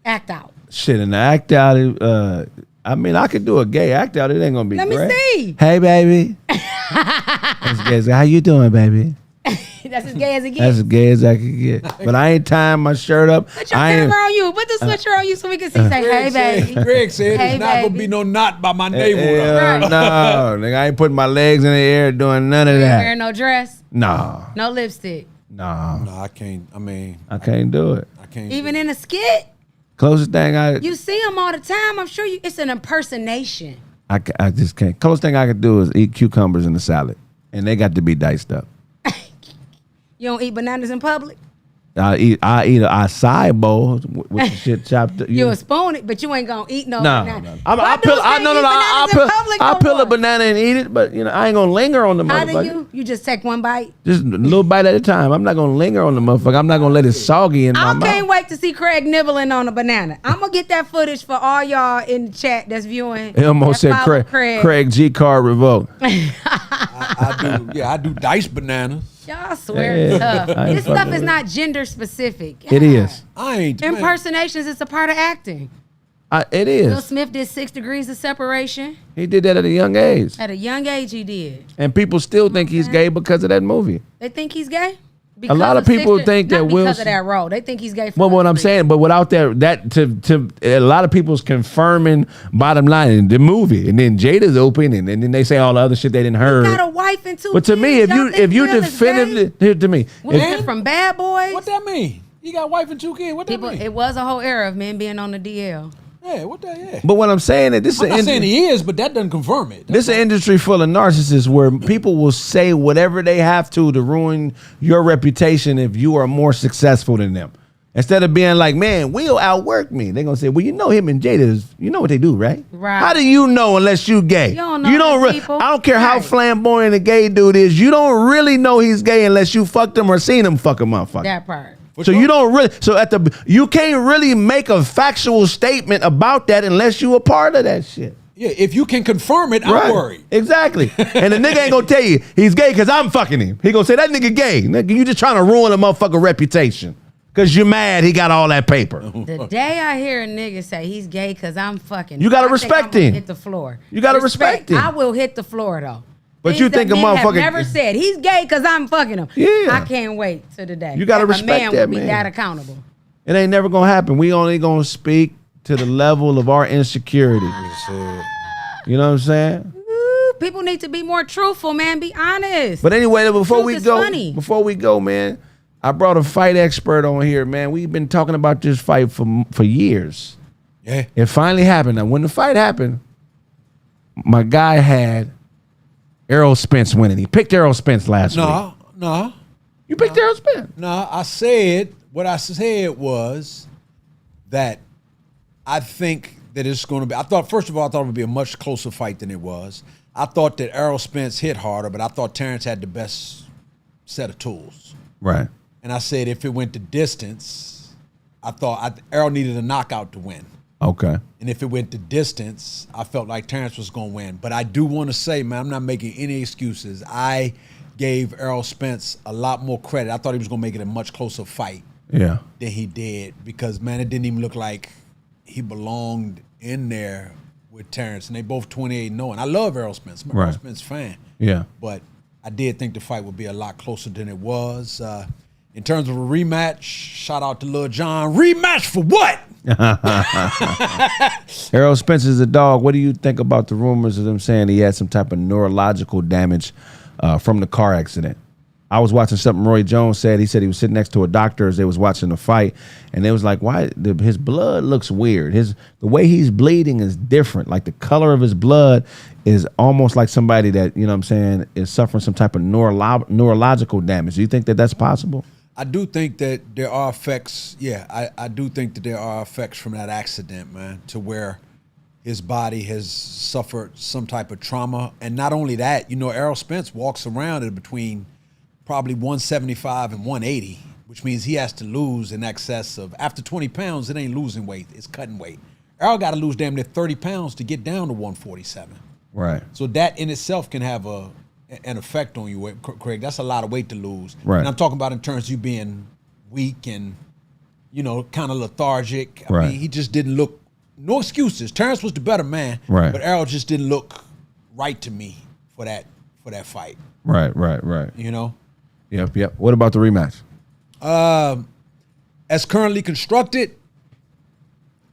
Act out. Shit, in the act out, I mean, I could do a gay act out. It ain't gonna be Let great. me see. Hey, baby. That's gay. How you doing, baby? That's as gay as it gets. That's as gay as I could get. But I ain't tying my shirt up. Put your camera on you. Put the switcher on you so we can see. Say, hey, baby. Greg said Hey, it's not going to baby. be no knot by my navel. Hell Right. no, nigga, I ain't putting my legs in the air doing none of Wearing that. no dress. No, No lipstick. no, No, I can't. I mean, I can't do it. I can't. Even in a skit. Closest thing You see them all the time. I'm sure it's an impersonation. I just can't. Closest thing I could do is eat cucumbers in a salad, and they got to be diced up. You don't eat bananas in public? I eat a acai bowl with the shit chopped up. You'll spoon it, but you ain't gonna eat no banana. I'll peel a banana and eat it, but you know I ain't gonna linger on the How do motherfucker. you just take one bite? Just a little bite at a time. I'm not gonna linger on the motherfucker. I'm not gonna let it soggy in my I mouth. can't wait to see Craig nibbling on a banana. I'm gonna get that footage for all y'all in the chat that's viewing. He almost said that follow Craig G card revoked. I do diced bananas. Y'all swear Yeah, tough. I ain't This stuff fucking is with not gender specific. It is. I ain't. man. Impersonations is a part of acting. It Will is. Smith did 6 Degrees of Separation. He did that at a young age, At a young age, he did. and people still think he's gay because of that movie. They think he's gay? A lot of people Six- think that not Will because of that role. They think he's gay for Well, what other I'm reasons. saying, but without that to a lot of people's confirming bottom line in the movie, and then Jada's open, and then they say all the other shit they didn't heard. Got a wife and 2 But to me, kids. Y'all think if you Will is definitively gay? here to me, Was if- it from Bad Boys? What that mean? You got a wife and 2 kids. What that People, mean? it was a whole era of men being on the DL. Yeah, what that? Yeah. but what I'm saying is this I'm not is saying he is, but that doesn't confirm it. this is an industry full of narcissists where people will say whatever they have to ruin your reputation if you are more successful than them. Instead of being like, man, Will outwork me, they're gonna say, well, you know him and Jada, you know what they do, right? Right. How do you know unless you gay? You don't know these people. I don't care how Right. flamboyant a gay dude is. You don't really know he's gay unless you fucked him or seen him fuck a motherfucker. That part. So you don't really. So you can't really make a factual statement about that unless you a part of that shit. Yeah, if you can confirm it, Right. I'm worried. Exactly. And the nigga ain't gonna tell you he's gay because I'm fucking him. He gonna say that nigga gay. Nigga, you just trying to ruin a motherfucker reputation because you're mad he got all that paper. The day I hear a nigga say he's gay because I'm fucking, You gotta I think respect I'm gonna him. Hit the floor. You gotta respect him. I will hit the floor though. But you think a men have motherfucker- never said he's gay because I'm fucking him. Yeah. I can't wait to the day. You gotta a respect man that will be man. that accountable. It ain't never gonna happen. We only gonna speak to the level of our insecurity. You know what I'm saying? Ooh, people need to be more truthful, man. Be honest. But anyway, before Truth we is go, funny. man, I brought a fight expert on here, man. We've been talking about this fight for years. Yeah. It finally happened. Now, when the fight happened, my guy had Errol Spence winning. He picked Errol Spence last week. No. You picked Errol Spence. No, I said, what I said was that I think that it's going to be, first of all, I thought it would be a much closer fight than it was. I thought that Errol Spence hit harder, but I thought Terrence had the best set of tools. Right. And I said if it went to distance, I thought Errol needed a knockout to win. Okay. And if it went to distance, I felt like Terrence was going to win. But I do want to say, man, I'm not making any excuses. I gave Errol Spence a lot more credit. I thought he was going to make it a much closer fight than he did because, man, it didn't even look like he belonged in there with Terrence. And they both 28-0. And I love Errol Spence. I'm an Errol Spence fan. Yeah. But I did think the fight would be a lot closer than it was. In terms of a rematch, shout out to Lil Jon. Rematch for what? Errol Spence is a dog. What do you think about the rumors of them saying he had some type of neurological damage from the car accident? I was watching something Roy Jones said. He said he was sitting next to a doctor as they was watching the fight, and they was like, "Why his blood looks weird? The way he's bleeding is different. Like the color of his blood is almost like somebody that, you know what I'm saying, is suffering some type of neurological damage." Do you think that that's possible? I do think that there are effects. Yeah, I do think that there are effects from that accident, man, to where his body has suffered some type of trauma. And not only that, you know, Errol Spence walks around at between probably 175 and 180, which means he has to lose in excess of, after 20 pounds, it ain't losing weight, it's cutting weight. Errol got to lose damn near 30 pounds to get down to 147. Right. So that in itself can have an effect on you, Craig. That's a lot of weight to lose. Right. And I'm talking about in terms of you being weak and, you know, kind of lethargic. I Right. mean, he just didn't look, no excuses. Terrence was the better man. Right. But Errol just didn't look right to me for that fight. Right. You know? Yep. What about the rematch? As currently constructed,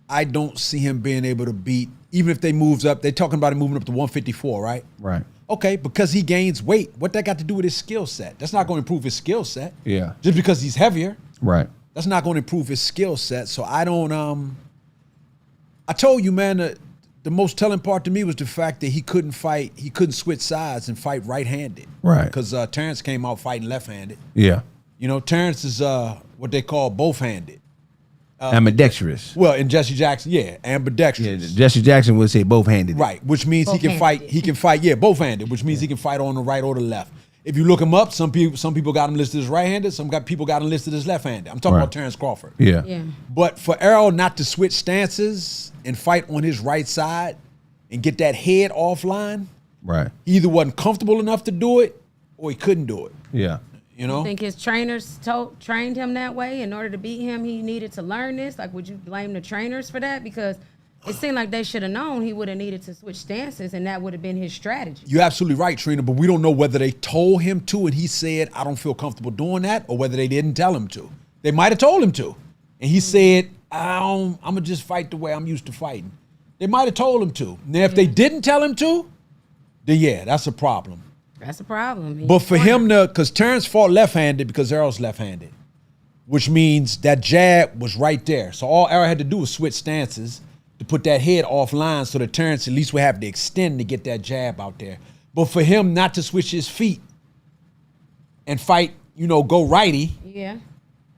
I don't see him being able to beat, even if they moves up, they're talking about him moving up to 154, right? Right. Okay, because he gains weight. What that got to do with his skill set? That's not going to improve his skill set. Yeah. Just because he's heavier. Right. That's not going to improve his skill set. So I don't, I told you, man, the most telling part to me was the fact that he couldn't switch sides and fight right-handed. Right. Because Terrence came out fighting left-handed. Yeah. You know, Terrence is what they call both-handed. Ambidextrous. Well, in Jesse Jackson, yeah, ambidextrous. Yeah, Jesse Jackson would say both-handed. Right, which means he can fight, yeah, both-handed, which means he can fight on the right or the left. If you look him up, some people got him listed as right-handed, people got him listed as left-handed. I'm talking about Terrence Crawford. Yeah. But for Errol not to switch stances and fight on his right side and get that head offline, right, he either wasn't comfortable enough to do it or he couldn't do it. Yeah. You know? You think his trainers trained him that way? In order to beat him, he needed to learn this? Like, would you blame the trainers for that? Because it seemed like they should have known he would have needed to switch stances, and that would have been his strategy. You're absolutely right, Trina, but we don't know whether they told him to and he said, I don't feel comfortable doing that, or whether they didn't tell him to. They might have told him to. And he said, I'm going to just fight the way I'm used to fighting. They might have told him to. Now, if they didn't tell him to, then yeah, that's a problem. That's a problem. But for him to, because Terrence fought left-handed because Errol's left-handed, which means that jab was right there. So all Errol had to do was switch stances to put that head offline so that Terrence at least would have to extend to get that jab out there. But for him not to switch his feet and fight, go righty,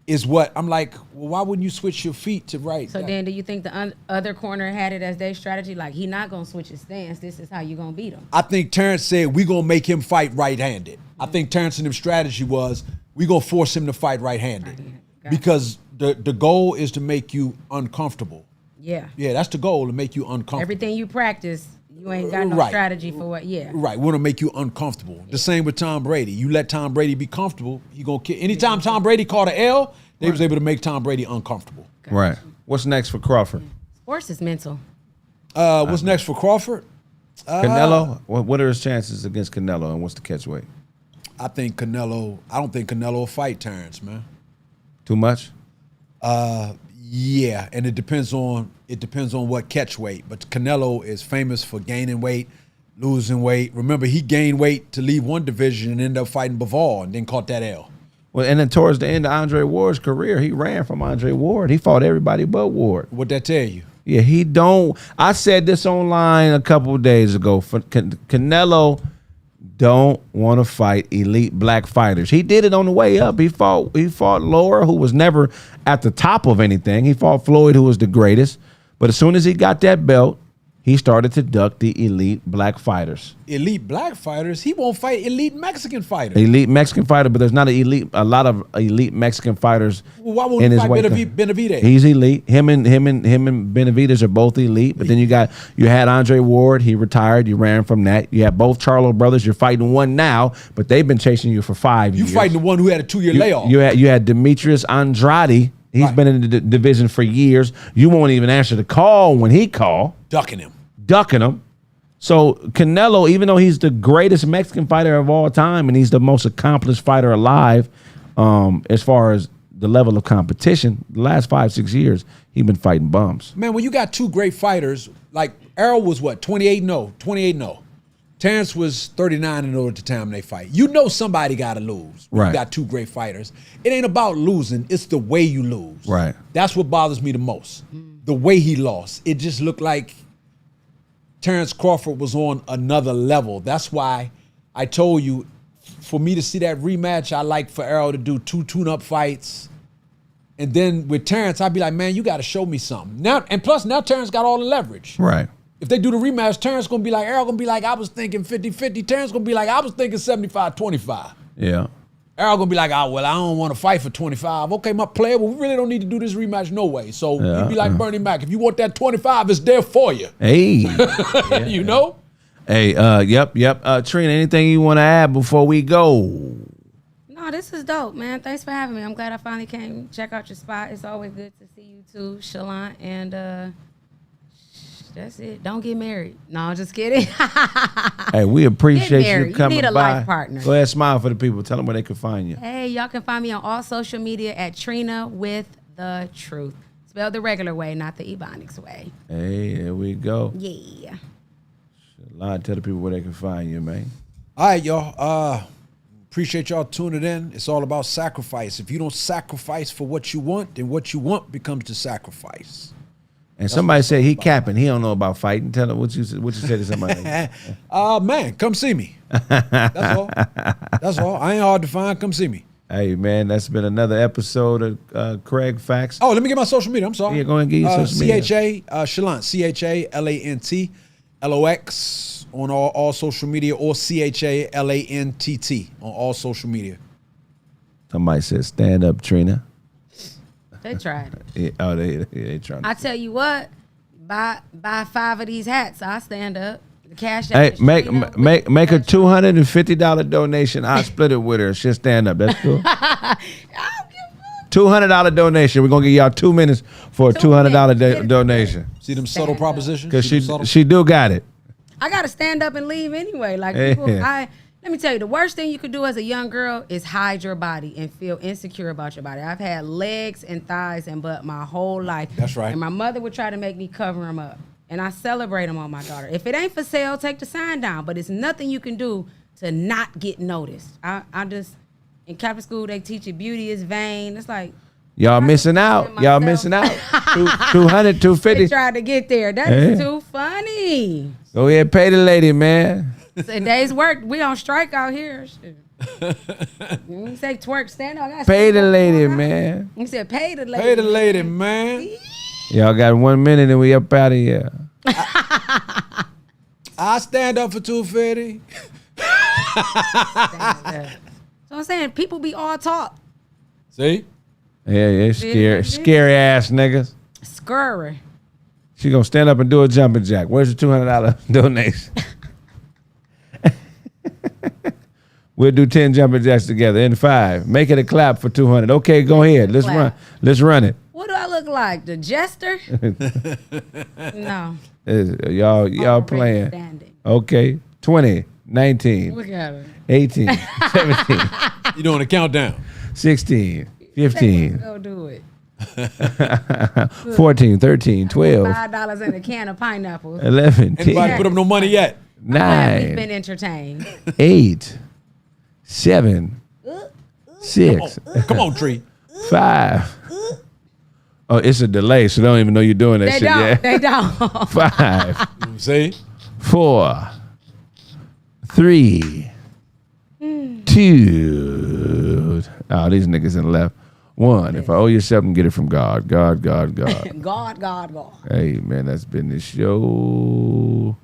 is what I'm like, well, why wouldn't you switch your feet to right? So then do you think the other corner had it as their strategy? Like, he not going to switch his stance. This is how you going to beat him. I think Terrence said, we going to make him fight right-handed. I think Terrence and his strategy was, we going to force him to fight right-handed. Because the goal is to make you uncomfortable. Yeah. Yeah, that's the goal, to make you uncomfortable. Everything you practice, you ain't got no strategy for what, Right, we want to make you uncomfortable. The same with Tom Brady. You let Tom Brady be comfortable, he going to kill. Anytime Tom Brady caught an L, they was able to make Tom Brady uncomfortable. Right. What's next for Crawford? Sports is mental. What's next for Crawford? Canelo? What are his chances against Canelo, and what's the catch weight? I don't think Canelo will fight Terrence, man. Too much? Yeah, and it depends on what catch weight. But Canelo is famous for gaining weight, losing weight. Remember, he gained weight to leave one division and end up fighting Bivol and then caught that L. Well, and then towards the end of Andre Ward's career, he ran from Andre Ward. He fought everybody but Ward. What'd that tell you? Yeah, he don't. I said this online a couple of days ago. Canelo don't want to fight elite black fighters. He did it on the way up. He fought Laura, who was never at the top of anything. He fought Floyd, who was the greatest. But as soon as he got that belt, he started to duck the elite black fighters. Elite black fighters? He won't fight elite Mexican fighters. Elite Mexican fighter, but there's not a lot of elite Mexican fighters. Well, why won't in he his fight weight Benavidez? He's elite. Him and Benavidez are both elite. But then you had Andre Ward. He retired. You ran from that. You had both Charlo brothers. You're fighting one now, but they've been chasing you for 5 years. You fighting the one who had a 2-year layoff. You had Demetrius Andrade. He's been in the division for years. You won't even answer the call when he call. Ducking him. So Canelo, even though he's the greatest Mexican fighter of all time and he's the most accomplished fighter alive, as far as the level of competition, the last 5-6 years, he's been fighting bums. Man, when you got two great fighters, like Errol was what, 28-0. Terrence was 39-0 at the time they fight. You know somebody got to lose. Right. You got two great fighters. It ain't about losing. It's the way you lose. Right. That's what bothers me the most. The way he lost. It just looked like Terrence Crawford was on another level. That's why I told you, for me to see that rematch, I like for Errol to do 2 tune-up fights. And then with Terrence, I'd be like, man, you got to show me something. Now, and plus, now Terrence got all the leverage. Right. If they do the rematch, Terrence going to be like, Errol going to be like, I was thinking 50-50. Terrence going to be like, I was thinking 75-25. Yeah. Errol going to be like, oh, well, I don't want to fight for 25. Okay, my player, well, we really don't need to do this rematch no way. So you'd be like Bernie Mac. If you want that 25, it's there for you. Hey. You know? Hey, yep. Trina, anything you want to add before we go? No, this is dope, man. Thanks for having me. I'm glad I finally came. Check out your spot. It's always good to see you too, Chalant. And that's it. Don't get married. No, I'm just kidding. Hey, we appreciate you coming by. You need a life partner. Go ahead, smile for the people. Tell them where they can find you. Hey, y'all can find me on all social media at Trina with the Truth. Spelled the regular way, not the Ebonics way. Hey, there we go. Yeah. Chalant, tell the people where they can find you, man. All right, y'all. Appreciate y'all tuning in. It's all about sacrifice. If you don't sacrifice for what you want, then what you want becomes the sacrifice. And somebody said he capping. He don't know about fighting. Tell him what you said to somebody. Man, come see me. That's all. That's all. I ain't hard to find. Come see me. Hey, man, that's been another episode of Craig Facts. Oh, let me get my social media. I'm sorry. Yeah, go ahead and get your social media. Chalant, CHALANT, on all social media, or CHALANTT on all social media. Somebody said, stand up, Trina. They tried Yeah, it. they trying. I tell you what, buy 5 of these hats. I'll stand up. The cash. Hey, make a $250 donation. I'll split it with her. She'll stand up. That's cool. $200 donation. We're gonna give y'all 2 minutes for a $200 donation. See them subtle propositions? Because she do got it. I gotta stand up and leave anyway. Like Yeah. people, let me tell you, the worst thing you could do as a young girl is hide your body and feel insecure about your body. I've had legs and thighs and butt my whole life. That's right. And my mother would try to make me cover them up. And I celebrate them on my daughter. If it ain't for sale, take the sign down. But it's nothing you can do to not get noticed. I just, in Catholic school, they teach you beauty is vain. It's like, Y'all missing out. Y'all missing out. 200, 250. they tried to get there. That is too funny. Go ahead, pay the lady, man. So day's work. We on strike out here. Shit. You say twerk, stand up. Pay the lady, man. You said pay the lady. Pay the lady, man. Y'all got 1 minute and we up out of here. I stand up for 250. So I'm saying people be all talk. See? Yeah, scary ass niggas. Scurry. She gonna stand up and do a jumping jack. Where's the $200 donation? We'll do 10 jumping jacks together in 5. Make it a clap for 200. Okay, go ahead. Let's run. Let's run it. What do I look like? The jester? No. Y'all playing. Standing. Okay. 20, 19, Look at her. 18, 17, You doing a countdown? 16, 15, Go do it. 14, 13, 12, $5 in a can of pineapple. 11, Anybody 10, put up no money yet? We've 9, been entertained. 8, 7, 6, Come on, Tree. 5. Oh, it's a delay, so they don't even know you're doing that They shit don't. yet. They don't. 5, See? 4, 3, Two. Oh, these niggas in the left. One, if I owe you something, get it from God. God. God, God. Hey, man, that's been the show.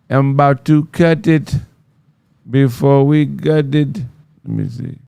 I'm about to cut it before we gut it. Let me see.